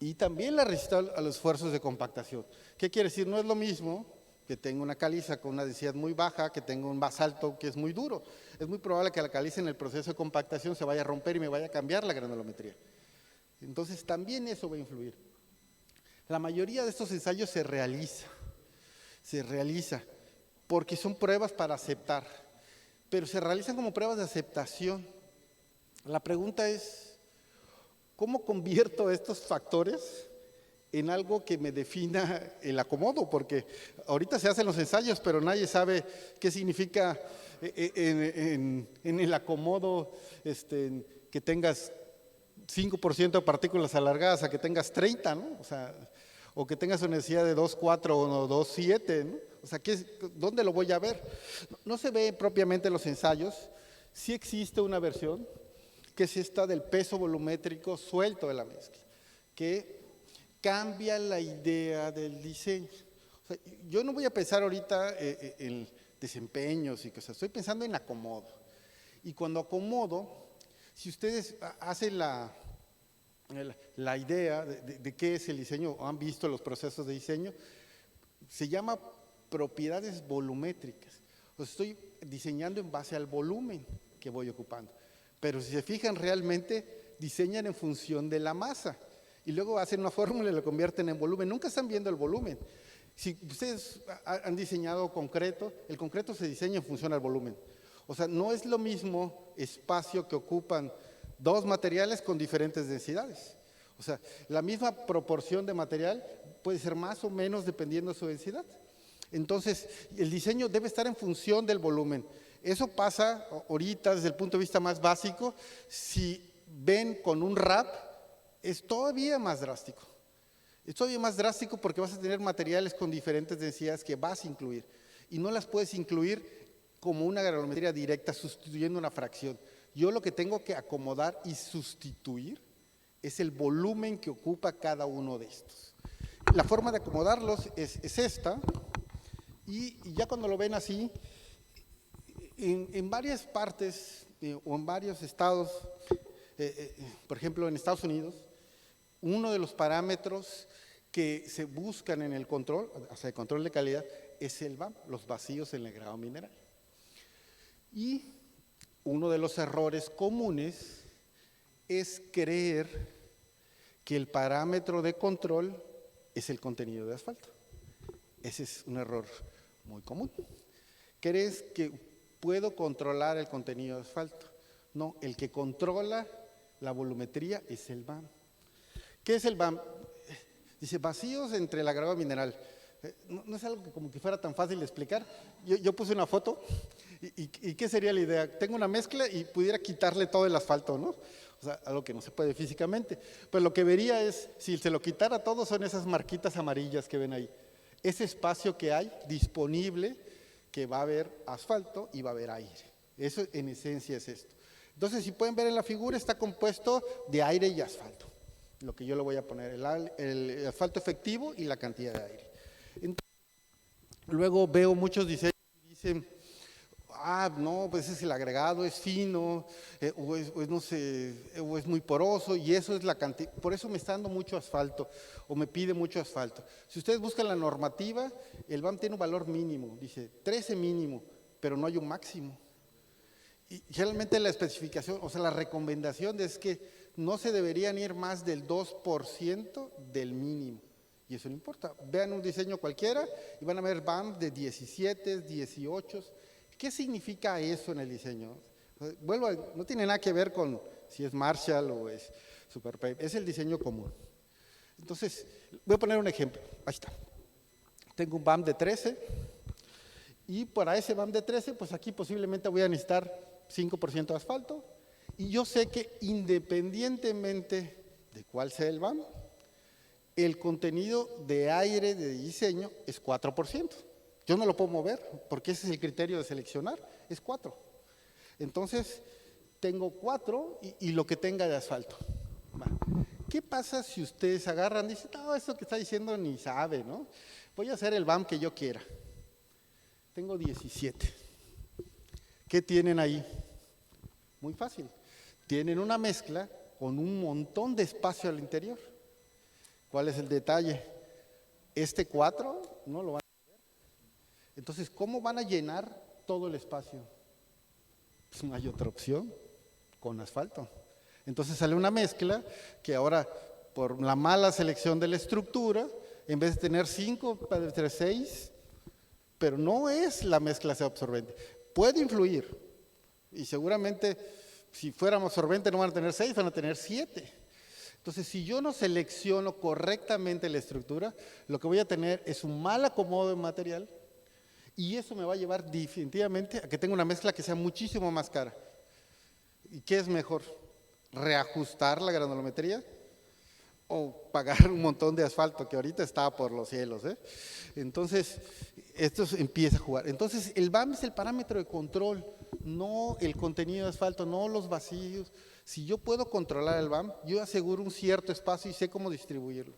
Speaker 1: Y también la resistencia a los esfuerzos de compactación. ¿Qué quiere decir? No es lo mismo que tenga una caliza con una densidad muy baja, que tenga un basalto que es muy duro. Es muy probable que la caliza en el proceso de compactación se vaya a romper y me vaya a cambiar la granulometría. Entonces también eso va a influir. La mayoría de estos ensayos se realiza porque son pruebas para aceptar, pero se realizan como pruebas de aceptación. La pregunta es, ¿cómo convierto estos factores en algo que me defina el acomodo, porque ahorita se hacen los ensayos, pero nadie sabe qué significa en el acomodo que tengas 5% de partículas alargadas a que tengas 30, ¿no? O sea, o que tengas una densidad de 2,4 o 2,7, ¿no? O sea, ¿dónde lo voy a ver? No se ve propiamente en los ensayos. Sí existe una versión, que es esta del peso volumétrico suelto de la mezcla, que cambia la idea del diseño. O sea, yo no voy a pensar ahorita en desempeños y cosas, estoy pensando en acomodo. Y cuando acomodo, si ustedes hacen la idea de qué es el diseño, o han visto los procesos de diseño, se llama propiedades volumétricas. O sea, estoy diseñando en base al volumen que voy ocupando. Pero si se fijan, realmente diseñan en función de la masa. Y luego hacen una fórmula y lo convierten en volumen. Nunca están viendo el volumen. Si ustedes han diseñado concreto, el concreto se diseña en función al volumen. O sea, no es lo mismo espacio que ocupan dos materiales con diferentes densidades. O sea, la misma proporción de material puede ser más o menos dependiendo de su densidad. Entonces, el diseño debe estar en función del volumen. Eso pasa ahorita desde el punto de vista más básico. Si ven con un RAP, es todavía más drástico. Es todavía más drástico porque vas a tener materiales con diferentes densidades que vas a incluir. Y no las puedes incluir como una granulometría directa sustituyendo una fracción. Yo lo que tengo que acomodar y sustituir es el volumen que ocupa cada uno de estos. La forma de acomodarlos es esta. Y ya cuando lo ven así, en varias partes o en varios estados, por ejemplo en Estados Unidos, uno de los parámetros que se buscan en el control, o sea, el control de calidad, es el VAM, los vacíos en el grado mineral. Y uno de los errores comunes es creer que el parámetro de control es el contenido de asfalto. Ese es un error muy común. ¿Crees que puedo controlar el contenido de asfalto? No, el que controla la volumetría es el VAM. ¿Qué es el VAM? Dice, vacíos entre la grava mineral. No es algo que como que fuera tan fácil de explicar. Yo puse una foto y ¿qué sería la idea? Tengo una mezcla y pudiera quitarle todo el asfalto, ¿no? O sea, algo que no se puede físicamente. Pero lo que vería es, si se lo quitara todo, son esas marquitas amarillas que ven ahí. Ese espacio que hay disponible, que va a haber asfalto y va a haber aire. Eso en esencia es esto. Entonces, si pueden ver en la figura, está compuesto de aire y asfalto. Lo que yo le voy a poner, el asfalto efectivo y la cantidad de aire. Entonces, luego veo muchos diseños que dicen, no, pues es el agregado, es fino, no sé, o es muy poroso, y eso es la cantidad, por eso me está dando mucho asfalto, o me pide mucho asfalto. Si ustedes buscan la normativa, el VAM tiene un valor mínimo, dice 13 mínimo, pero no hay un máximo. Y generalmente la especificación, o sea, la recomendación es que no se deberían ir más del 2% del mínimo. Y eso no importa. Vean un diseño cualquiera y van a ver VAM de 17, 18. ¿Qué significa eso en el diseño? No tiene nada que ver con si es Marshall o es Superpipe, es el diseño común. Entonces, voy a poner un ejemplo. Ahí está. Tengo un VAM de 13 y para ese VAM de 13, pues aquí posiblemente voy a necesitar 5% de asfalto. Y yo sé que independientemente de cuál sea el VAM, el contenido de aire de diseño es 4%. Yo no lo puedo mover porque ese es el criterio de seleccionar, es 4. Entonces, tengo 4 y lo que tenga de asfalto. Va. ¿Qué pasa si ustedes agarran y dicen, no, eso que está diciendo ni sabe, ¿no? Voy a hacer el VAM que yo quiera. Tengo 17. ¿Qué tienen ahí? Muy fácil. Tienen una mezcla con un montón de espacio al interior. ¿Cuál es el detalle? Este 4 no lo van a ver. Entonces, ¿cómo van a llenar todo el espacio? Pues no hay otra opción, con asfalto. Entonces sale una mezcla que ahora, por la mala selección de la estructura, en vez de tener 5, puede tener 6, pero no es la mezcla sea absorbente. Puede influir, y seguramente si fuéramos absorbente no van a tener 6, van a tener 7. Entonces, si yo no selecciono correctamente la estructura, lo que voy a tener es un mal acomodo de material y eso me va a llevar definitivamente a que tenga una mezcla que sea muchísimo más cara. ¿Y qué es mejor? ¿Reajustar la granulometría o pagar un montón de asfalto que ahorita está por los cielos? Entonces, esto empieza a jugar. Entonces, el BAM es el parámetro de control, no el contenido de asfalto, no los vacíos. Si yo puedo controlar el BAM, yo aseguro un cierto espacio y sé cómo distribuirlo.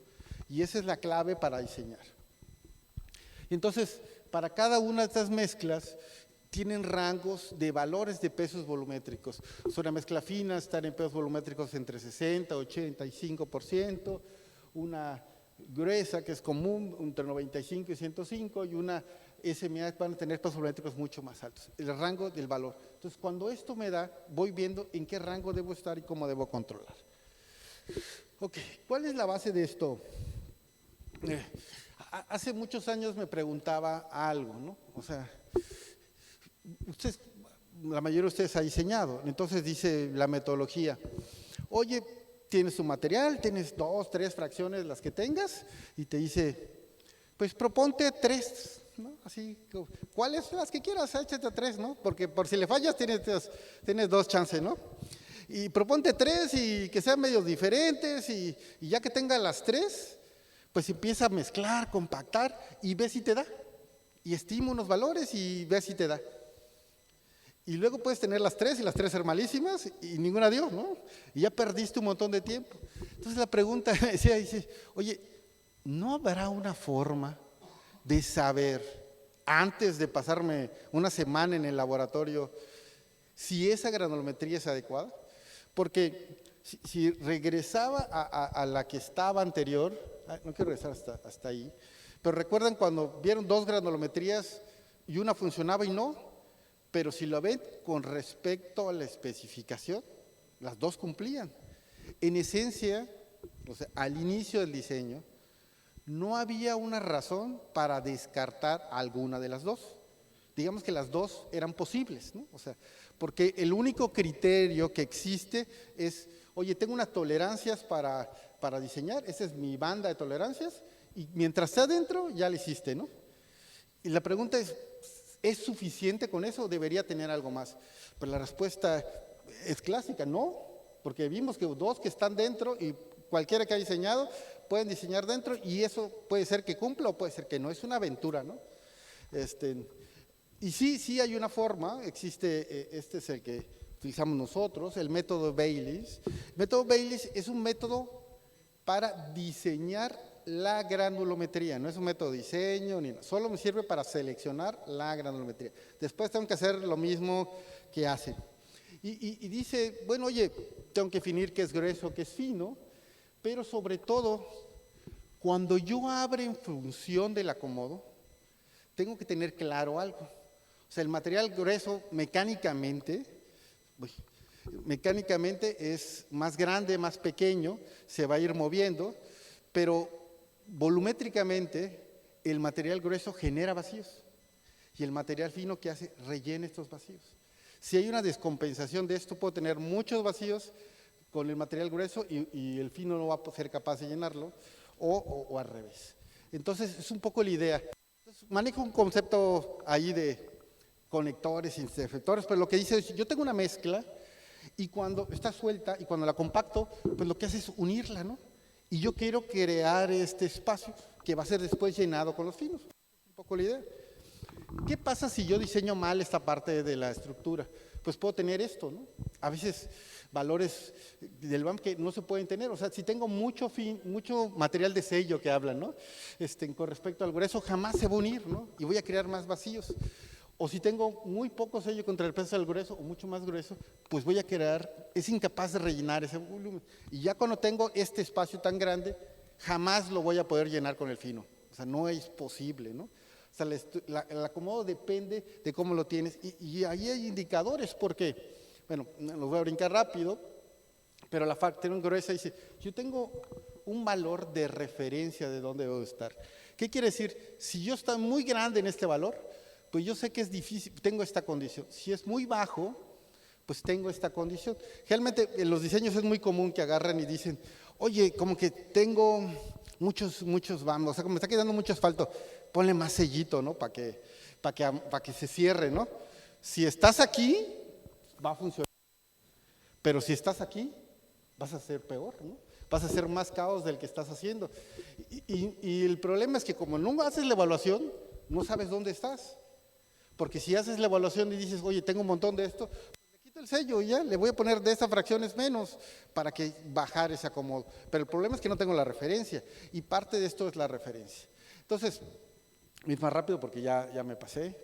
Speaker 1: Y esa es la clave para diseñar. Entonces, para cada una de estas mezclas, tienen rangos de valores de pesos volumétricos. Es una mezcla fina, están en pesos volumétricos entre 60 y 85%, una gruesa que es común entre 95 y 105 y una SMA van a tener pesos volumétricos mucho más altos, el rango del valor. Entonces, cuando esto me da, voy viendo en qué rango debo estar y cómo debo controlar. Ok, ¿cuál es la base de esto? Hace muchos años me preguntaba algo, ¿no? O sea, ustedes, la mayoría de ustedes ha diseñado, entonces dice la metodología, oye, tienes tu material, tienes 2, 3 fracciones, las que tengas, y te dice, pues proponte 3, ¿no? Así, ¿cuáles? Las que quieras, échate 3, ¿no? Porque por si le fallas tienes 2 chances, ¿no? Y proponte 3 y que sean medios diferentes y ya que tenga las 3, pues empieza a mezclar, compactar y ve si te da. Y estima unos valores y ve si te da. Y luego puedes tener las 3 y las 3 ser malísimas y ninguna dio, ¿no? Y ya perdiste un montón de tiempo. Entonces la pregunta dice, oye, ¿no habrá una forma de saber, antes de pasarme una semana en el laboratorio, si esa granulometría es adecuada? Porque si regresaba a la que estaba anterior, no quiero regresar hasta ahí, pero recuerdan cuando vieron 2 granulometrías y una funcionaba y no, pero si lo ven con respecto a la especificación, las 2 cumplían. En esencia, o sea, al inicio del diseño, no había una razón para descartar alguna de las 2. Digamos que las 2 eran posibles, ¿no? O sea, porque el único criterio que existe es, oye, tengo unas tolerancias para diseñar, esa es mi banda de tolerancias, y mientras esté adentro, ya la hiciste, ¿no? Y la pregunta ¿es suficiente con eso o debería tener algo más? Pues la respuesta es clásica, no, porque vimos que 2 que están dentro y cualquiera que haya diseñado pueden diseñar dentro y eso puede ser que cumpla o puede ser que no, es una aventura, ¿no? Y sí hay una forma, existe, este es el que utilizamos nosotros, el método Baylis. El método Baylis es un método para diseñar la granulometría, no es un método de diseño, solo me sirve para seleccionar la granulometría. Después tengo que hacer lo mismo que hacen. Y dice, bueno, oye, tengo que definir qué es grueso, qué es fino, pero sobre todo, cuando yo abro en función del acomodo, tengo que tener claro algo. O sea, el material grueso mecánicamente es más grande, más pequeño, se va a ir moviendo, pero volumétricamente el material grueso genera vacíos y el material fino que hace rellena estos vacíos. Si hay una descompensación de esto, puedo tener muchos vacíos con el material grueso y el fino no va a ser capaz de llenarlo o al revés. Entonces es un poco la idea. Entonces, manejo un concepto ahí de conectores, interceptores, pero lo que dice es, yo tengo una mezcla y cuando está suelta y cuando la compacto, pues lo que hace es unirla, ¿no? Y yo quiero crear este espacio que va a ser después llenado con los finos. Es un poco la idea. ¿Qué pasa si yo diseño mal esta parte de la estructura? Pues puedo tener esto, ¿no? A veces valores del BAM que no se pueden tener. O sea, si tengo mucho material de sello que hablan, ¿no? Con respecto al grueso, jamás se va a unir, ¿no? Y voy a crear más vacíos. O si tengo muy poco sello contra el peso del grueso o mucho más grueso, pues voy a crear, es incapaz de rellenar ese volumen. Y ya cuando tengo este espacio tan grande, jamás lo voy a poder llenar con el fino. O sea, no es posible, ¿no? O sea, el acomodo depende de cómo lo tienes. Y ahí hay indicadores porque, bueno, los voy a brincar rápido, pero la factura gruesa dice, yo tengo un valor de referencia de dónde debo estar. ¿Qué quiere decir? Si yo estoy muy grande en este valor, pues yo sé que es difícil, tengo esta condición. Si es muy bajo, pues tengo esta condición. Realmente en los diseños es muy común que agarran y dicen, oye, como que tengo muchos vamos, o sea, como me está quedando mucho asfalto, ponle más sellito, ¿no? Para que se cierre, ¿no? Si estás aquí, va a funcionar. Pero si estás aquí, vas a ser peor, ¿no? Vas a hacer más caos del que estás haciendo. Y el problema es que como no haces la evaluación, no sabes dónde estás. Porque si haces la evaluación y dices, oye, tengo un montón de esto, pues le quito el sello y ya, le voy a poner de estas fracciones menos para que bajar ese acomodo. Pero el problema es que no tengo la referencia y parte de esto es la referencia. Entonces, es más rápido porque ya me pasé.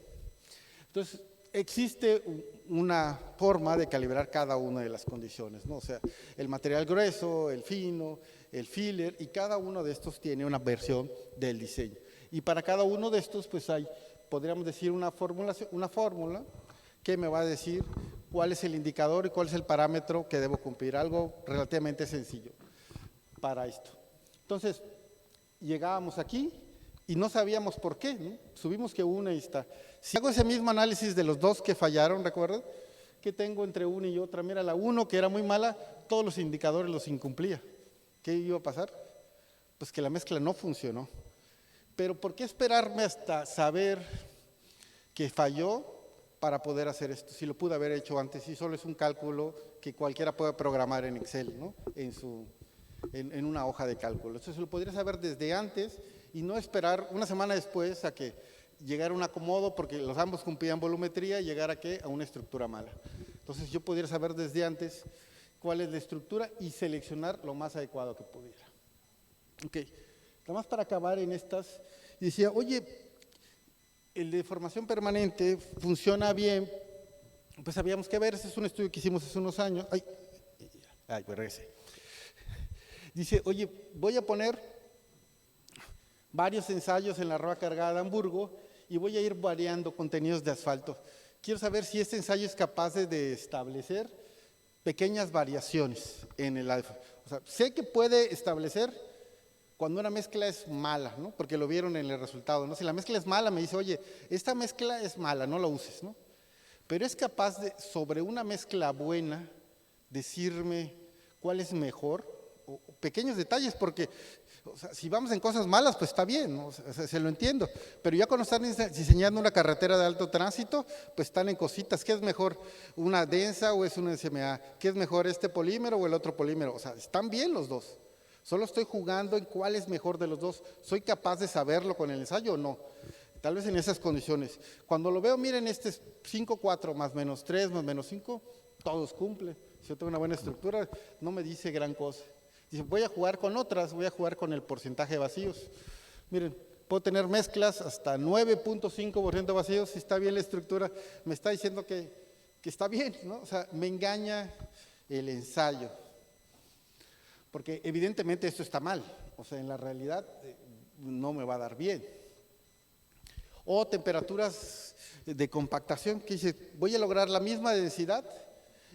Speaker 1: Entonces, existe una forma de calibrar cada una de las condiciones, ¿no? O sea, el material grueso, el fino, el filler, y cada uno de estos tiene una versión del diseño. Y para cada uno de estos, pues hay, podríamos decir, una fórmula que me va a decir cuál es el indicador y cuál es el parámetro que debo cumplir, algo relativamente sencillo para esto. Entonces, llegábamos aquí y no sabíamos por qué, ¿no? Subimos que una y está. Si hago ese mismo análisis de los dos que fallaron, ¿recuerdan? ¿Qué tengo entre una y otra? Mira, la uno que era muy mala, todos los indicadores los incumplía. ¿Qué iba a pasar? Pues que la mezcla no funcionó. Pero ¿por qué esperarme hasta saber que falló para poder hacer esto? Si lo pude haber hecho antes, y solo es un cálculo que cualquiera puede programar en Excel, ¿no? En una hoja de cálculo. Entonces lo podría saber desde antes y no esperar una semana después a que llegara un acomodo, porque los ambos cumplían volumetría, y llegar a ¿qué? A una estructura mala. Entonces yo pudiera saber desde antes cuál es la estructura y seleccionar lo más adecuado que pudiera. Ok, nada más para acabar en estas, decía, oye, el de formación permanente funciona bien, pues habíamos que ver, ese es un estudio que hicimos hace unos años, pues regresé. Dice, oye, voy a poner varios ensayos en la roca cargada de Hamburgo y voy a ir variando contenidos de asfalto. Quiero saber si este ensayo es capaz de establecer pequeñas variaciones en el alfa. O sea, sé que puede establecer cuando una mezcla es mala, ¿no? Porque lo vieron en el resultado, ¿no? Si la mezcla es mala, me dice, oye, esta mezcla es mala, no la uses, ¿no? Pero es capaz de, sobre una mezcla buena, decirme cuál es mejor, o pequeños detalles, porque o sea, si vamos en cosas malas, pues está bien, ¿no? O sea, se lo entiendo, pero ya cuando están diseñando una carretera de alto tránsito, pues están en cositas. ¿Qué es mejor, una densa o es una SMA? ¿Qué es mejor, este polímero o el otro polímero? O sea, están bien los dos, solo estoy jugando en cuál es mejor de los dos. ¿Soy capaz de saberlo con el ensayo o no? Tal vez en esas condiciones. Cuando lo veo, miren, este es 5, 4, más menos 3, más menos 5, todos cumplen. Si yo tengo una buena estructura, no me dice gran cosa. Dice, voy a jugar con otras, voy a jugar con el porcentaje de vacíos. Miren, puedo tener mezclas hasta 9.5% vacíos, si está bien la estructura, me está diciendo que está bien, ¿no? O sea, me engaña el ensayo. Porque evidentemente esto está mal, o sea, en la realidad no me va a dar bien. O temperaturas de compactación, que dice, voy a lograr la misma densidad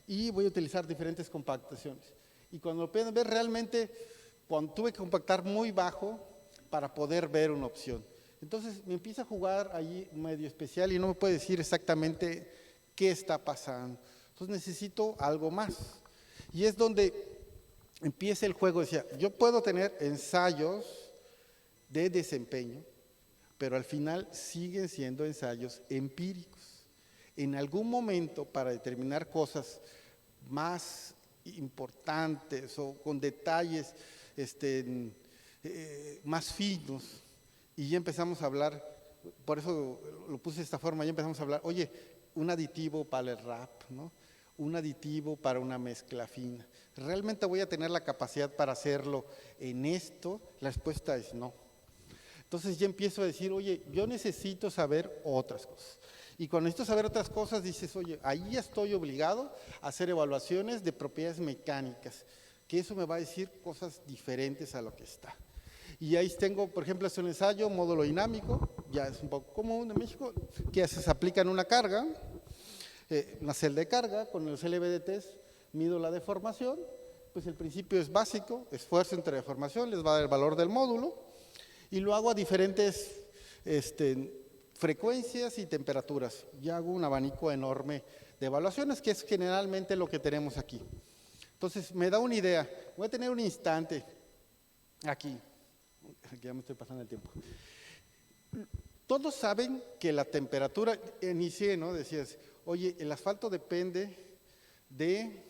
Speaker 1: y voy a utilizar diferentes compactaciones. Y cuando lo pueden ver, realmente cuando tuve que compactar muy bajo para poder ver una opción. Entonces me empieza a jugar allí medio especial y no me puede decir exactamente qué está pasando. Entonces necesito algo más. Y es donde empieza el juego. Decía, yo puedo tener ensayos de desempeño, pero al final siguen siendo ensayos empíricos. En algún momento, para determinar cosas más importantes o con detalles más finos, y ya empezamos a hablar, por eso lo puse de esta forma, ya empezamos a hablar, oye, un aditivo para el wrap, ¿no? Un aditivo para una mezcla fina. ¿Realmente voy a tener la capacidad para hacerlo en esto? La respuesta es no. Entonces ya empiezo a decir, oye, yo necesito saber otras cosas. Y cuando necesito saber otras cosas, dices, oye, ahí ya estoy obligado a hacer evaluaciones de propiedades mecánicas, que eso me va a decir cosas diferentes a lo que está. Y ahí tengo, por ejemplo, es un ensayo, módulo dinámico, ya es un poco común en México, que se aplica en una carga, una celda de carga, con los LVDTs mido la deformación, pues el principio es básico, esfuerzo entre deformación, les va a dar el valor del módulo, y lo hago a diferentes frecuencias y temperaturas. Ya hago un abanico enorme de evaluaciones, que es generalmente lo que tenemos aquí. Entonces, me da una idea. Voy a tener un instante aquí ya me estoy pasando el tiempo. Todos saben que la temperatura, inicié, ¿no? Decías, oye, el asfalto depende de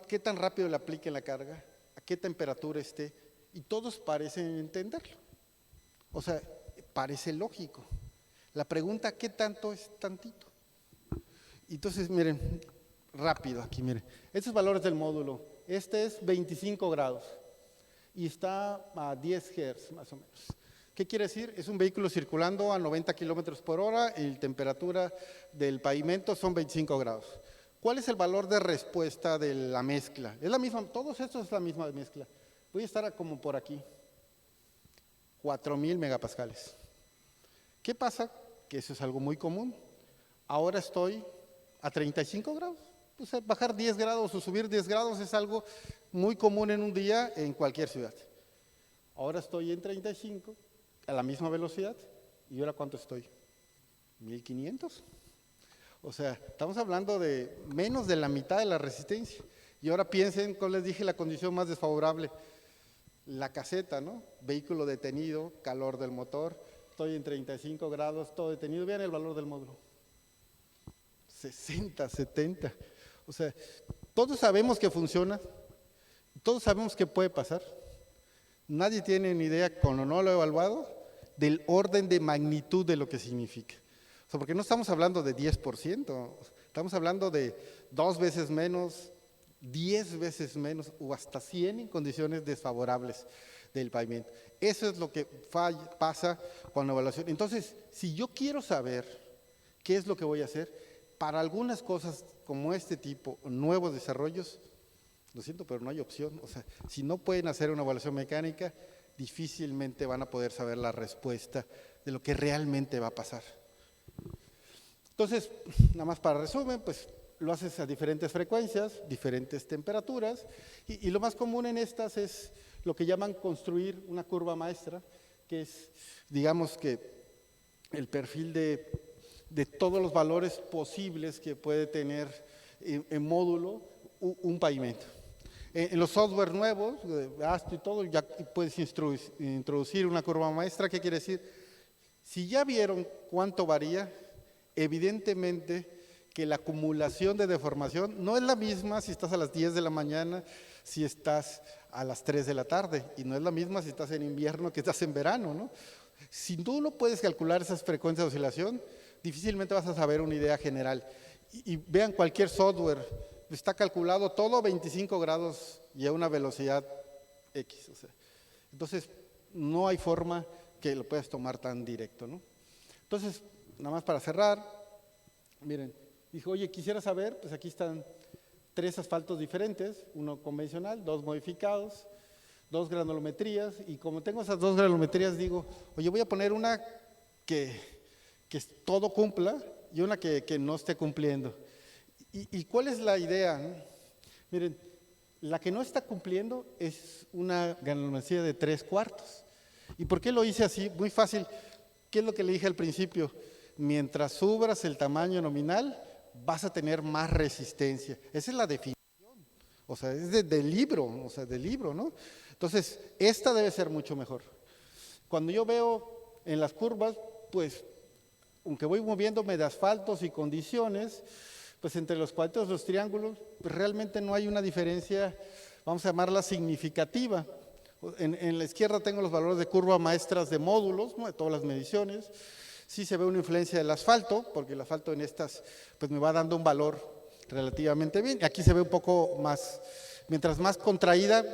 Speaker 1: qué tan rápido le aplique la carga, a qué temperatura esté, y todos parecen entenderlo. O sea, parece lógico. La pregunta, ¿qué tanto es tantito? Entonces, miren, rápido aquí, miren. Estos valores del módulo, este es 25 grados y está a 10 Hz más o menos. ¿Qué quiere decir? Es un vehículo circulando a 90 kilómetros por hora y la temperatura del pavimento son 25 grados. ¿Cuál es el valor de respuesta de la mezcla? Es la misma, todos estos es la misma mezcla. Voy a estar como por aquí, 4000 megapascales. ¿Qué pasa? Que eso es algo muy común. Ahora estoy a 35 grados. O sea, bajar 10 grados o subir 10 grados es algo muy común en un día en cualquier ciudad. Ahora estoy en 35, a la misma velocidad, ¿y ahora cuánto estoy? 1500. O sea, estamos hablando de menos de la mitad de la resistencia. Y ahora piensen, como les dije, la condición más desfavorable. La caseta, ¿no? Vehículo detenido, calor del motor, estoy en 35 grados, todo detenido. Vean el valor del módulo. 60, 70. O sea, todos sabemos que funciona, todos sabemos que puede pasar. Nadie tiene ni idea, cuando no lo he evaluado, del orden de magnitud de lo que significa. O sea, porque no estamos hablando de 10%, estamos hablando de 2 veces menos, 10 veces menos o hasta 100 en condiciones desfavorables del pavimento. Eso es lo que pasa con la evaluación. Entonces, si yo quiero saber qué es lo que voy a hacer, para algunas cosas como este tipo, nuevos desarrollos, lo siento, pero no hay opción. O sea, si no pueden hacer una evaluación mecánica, difícilmente van a poder saber la respuesta de lo que realmente va a pasar. Entonces, nada más para resumen, pues lo haces a diferentes frecuencias, diferentes temperaturas, y lo más común en estas es lo que llaman construir una curva maestra, que es, digamos que el perfil de todos los valores posibles que puede tener en módulo un pavimento. En los software nuevos, ASTO y todo, ya puedes introducir una curva maestra. ¿Qué quiere decir? Si ya vieron cuánto varía, evidentemente que la acumulación de deformación no es la misma si estás a las 10 de la mañana, si estás a las 3 de la tarde, y no es la misma si estás en invierno que estás en verano, ¿no? Si tú no puedes calcular esas frecuencias de oscilación, difícilmente vas a saber una idea general. Y vean cualquier software, está calculado todo a 25 grados y a una velocidad X. O sea, entonces, no hay forma que lo puedas tomar tan directo, ¿no? Entonces, nada más para cerrar, miren, dijo, oye, quisiera saber, pues aquí están 3 asfaltos diferentes, uno convencional, 2 modificados, 2 granulometrías, y como tengo esas 2 granulometrías, digo, oye, voy a poner una que todo cumpla y una que no esté cumpliendo. ¿Y cuál es la idea? Miren, la que no está cumpliendo es una granulometría de 3/4. ¿Y por qué lo hice así? Muy fácil. ¿Qué es lo que le dije al principio? Mientras subas el tamaño nominal, vas a tener más resistencia. Esa es la definición. O sea, es del libro, o sea, del libro, ¿no? Entonces, esta debe ser mucho mejor. Cuando yo veo en las curvas, pues, aunque voy moviéndome de asfaltos y condiciones, pues entre los cuadritos y los triángulos, pues realmente no hay una diferencia, vamos a llamarla significativa. En la izquierda tengo los valores de curva maestras de módulos, ¿no? De todas las mediciones. Sí se ve una influencia del asfalto, porque el asfalto en estas pues me va dando un valor relativamente bien. Aquí se ve un poco más, mientras más contraída,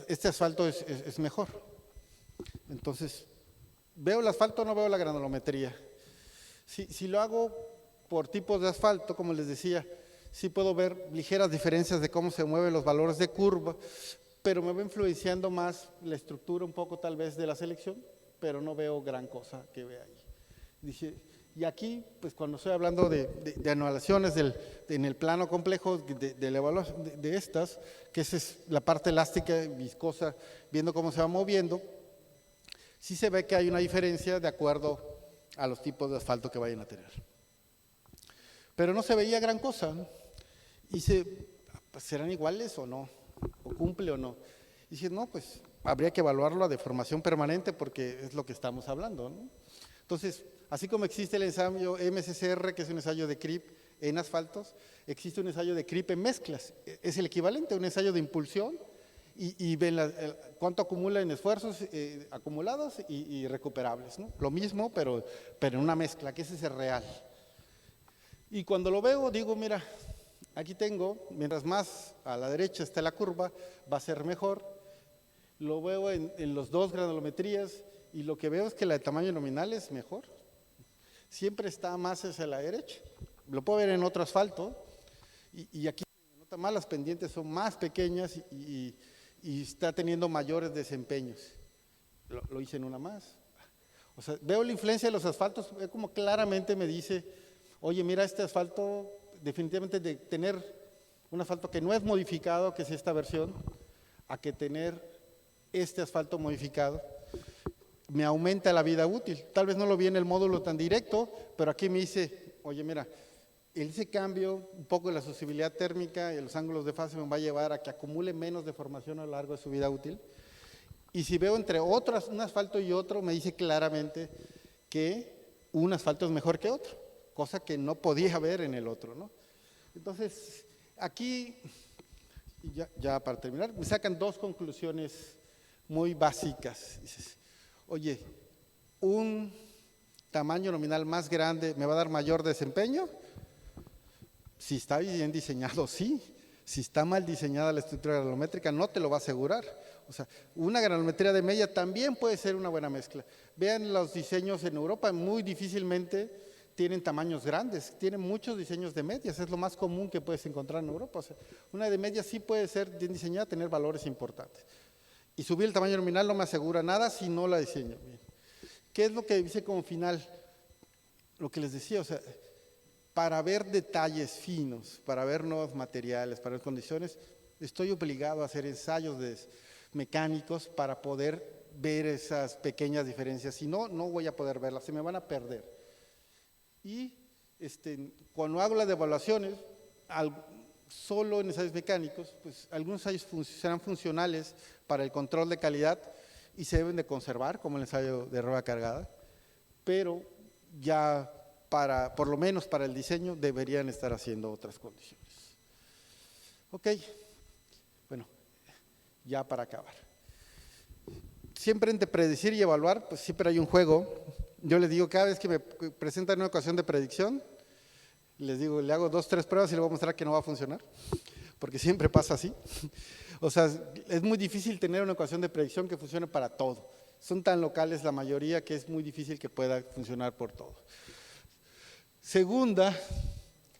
Speaker 1: este asfalto es mejor. Entonces, ¿veo el asfalto o no veo la granulometría? Si lo hago por tipos de asfalto, como les decía, sí puedo ver ligeras diferencias de cómo se mueven los valores de curva, pero me va influenciando más la estructura un poco tal vez de la selección, pero no veo gran cosa que vea ahí. Dije, y aquí, pues cuando estoy hablando de anualaciones en el plano complejo de la evaluación de estas, que esa es la parte elástica, viscosa, viendo cómo se va moviendo, sí se ve que hay una diferencia de acuerdo a los tipos de asfalto que vayan a tener. pero no se veía gran cosa, ¿no? Y dice, pues, ¿serán iguales o no? ¿O cumple o no? Y dice, no, pues habría que evaluarlo a deformación permanente porque es lo que estamos hablando, ¿no? Entonces, así como existe el ensayo MSCR, que es un ensayo de CRIP en asfaltos, existe un ensayo de CRIP en mezclas. Es el equivalente a un ensayo de impulsión y ven cuánto acumula en esfuerzos acumulados y recuperables, ¿no? Lo mismo, pero en una mezcla, que ese es el real. Y cuando lo veo, digo, mira, aquí tengo, mientras más a la derecha esté la curva, va a ser mejor. Lo veo en los dos granulometrías y lo que veo es que la de tamaño nominal es mejor. Siempre está más hacia la derecha. Lo puedo ver en otro asfalto y aquí nota más, las pendientes son más pequeñas y está teniendo mayores desempeños. Lo hice en una más. O sea, veo la influencia de los asfaltos, como claramente me dice, oye, mira, este asfalto, definitivamente de tener un asfalto que no es modificado, que es esta versión, a que tener este asfalto modificado, me aumenta la vida útil. Tal vez no lo vi en el módulo tan directo, pero aquí me dice, oye, mira, ese cambio, un poco de la suscibilidad térmica y los ángulos de fase me va a llevar a que acumule menos deformación a lo largo de su vida útil. Y si veo entre otras, un asfalto y otro, me dice claramente que un asfalto es mejor que otro, cosa que no podía ver en el otro, ¿no? Entonces, aquí, ya para terminar, me sacan dos conclusiones muy básicas. Dices, oye, un tamaño nominal más grande me va a dar mayor desempeño. Si está bien diseñado, sí. Si está mal diseñada la estructura granulométrica, no te lo va a asegurar. O sea, una granulometría de media también puede ser una buena mezcla. Vean los diseños en Europa, muy difícilmente tienen tamaños grandes, tienen muchos diseños de medias, es lo más común que puedes encontrar en Europa. O sea, una de medias sí puede ser bien diseñada, tener valores importantes. Y subir el tamaño nominal no me asegura nada si no la diseño bien. ¿Qué es lo que dice como final? Lo que les decía, o sea, para ver detalles finos, para ver nuevos materiales, para ver condiciones, estoy obligado a hacer ensayos mecánicos para poder ver esas pequeñas diferencias. Si no, no voy a poder verlas, se me van a perder. Y cuando hago las evaluaciones, solo en ensayos mecánicos, pues algunos ensayos serán funcionales para el control de calidad y se deben de conservar, como el ensayo de rueda cargada, pero ya por lo menos para el diseño, deberían estar haciendo otras condiciones. Ok, bueno, ya para acabar. Siempre entre predecir y evaluar, pues siempre hay un juego. Yo les digo, cada vez que me presentan una ecuación de predicción, les digo, le hago 2, 3 pruebas y le voy a mostrar que no va a funcionar, porque siempre pasa así. O sea, es muy difícil tener una ecuación de predicción que funcione para todo. Son tan locales la mayoría que es muy difícil que pueda funcionar por todo. Segunda,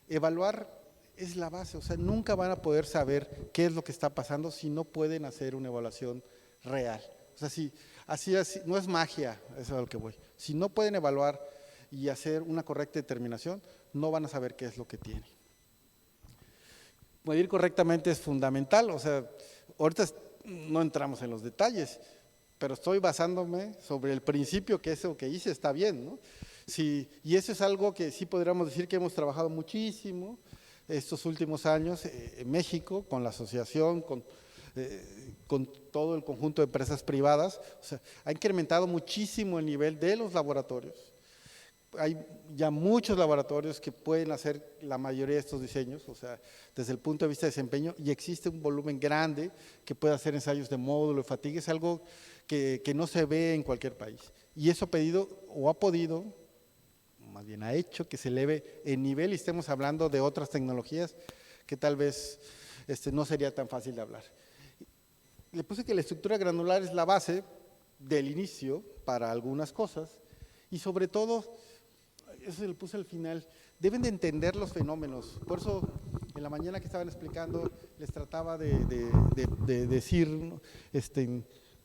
Speaker 1: evaluar es la base, o sea, nunca van a poder saber qué es lo que está pasando si no pueden hacer una evaluación real. O sea, así, no es magia, eso es a lo que voy. Si no pueden evaluar y hacer una correcta determinación, no van a saber qué es lo que tienen. Medir correctamente es fundamental, o sea, ahorita no entramos en los detalles, pero estoy basándome sobre el principio que eso que hice está bien, ¿no? Sí, y eso es algo que sí podríamos decir que hemos trabajado muchísimo estos últimos años en México, con la asociación, con todo el conjunto de empresas privadas. O sea, ha incrementado muchísimo el nivel de los laboratorios. Hay ya muchos laboratorios que pueden hacer la mayoría de estos diseños, o sea, desde el punto de vista de desempeño, y existe un volumen grande que puede hacer ensayos de módulo, de fatiga, es algo que no se ve en cualquier país. Y eso ha podido, más bien ha hecho que se eleve el nivel y estemos hablando de otras tecnologías que tal vez no sería tan fácil de hablar. Le puse que la estructura granular es la base del inicio para algunas cosas y sobre todo, eso le puse al final, deben de entender los fenómenos. Por eso en la mañana que estaban explicando les trataba de decir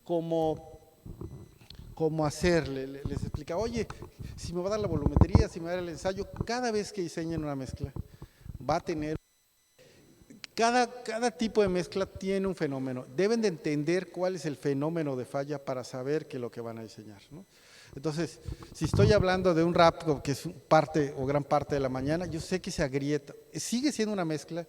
Speaker 1: cómo hacer, les explicaba, oye, si me va a dar la volumetría, si me va a dar el ensayo, cada vez que diseñen una mezcla va a tener, cada tipo de mezcla tiene un fenómeno, deben de entender cuál es el fenómeno de falla para saber qué es lo que van a diseñar, ¿no? Entonces, si estoy hablando de un RAP que es parte o gran parte de la mañana, yo sé que se agrieta, sigue siendo una mezcla,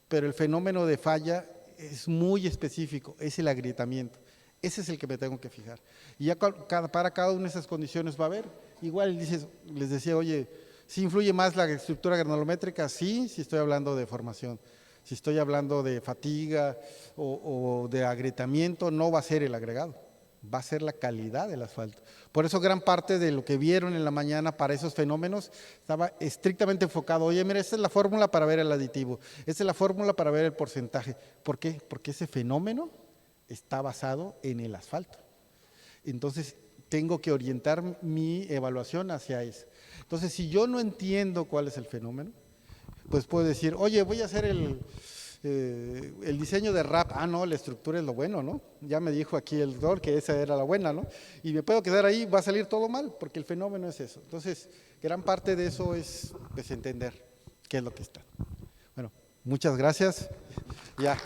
Speaker 1: pero el fenómeno de falla es muy específico, es el agrietamiento. Ese es el que me tengo que fijar. Y ya para cada una de esas condiciones va a haber. Igual les decía, oye, ¿sí influye más la estructura granulométrica? Sí, si estoy hablando de formación. Si estoy hablando de fatiga o de agrietamiento, no va a ser el agregado, va a ser la calidad del asfalto. Por eso gran parte de lo que vieron en la mañana para esos fenómenos estaba estrictamente enfocado. Oye, mira, esta es la fórmula para ver el aditivo, esta es la fórmula para ver el porcentaje. ¿Por qué? Porque ese fenómeno está basado en el asfalto. Entonces, tengo que orientar mi evaluación hacia eso. Entonces, si yo no entiendo cuál es el fenómeno, pues puedo decir, oye, voy a hacer el diseño de RAP. Ah, no, la estructura es lo bueno, ¿no? Ya me dijo aquí el doctor que esa era la buena, ¿no? Y me puedo quedar ahí, va a salir todo mal, porque el fenómeno es eso. Entonces, gran parte de eso es pues, entender qué es lo que está. Bueno, muchas gracias. Ya.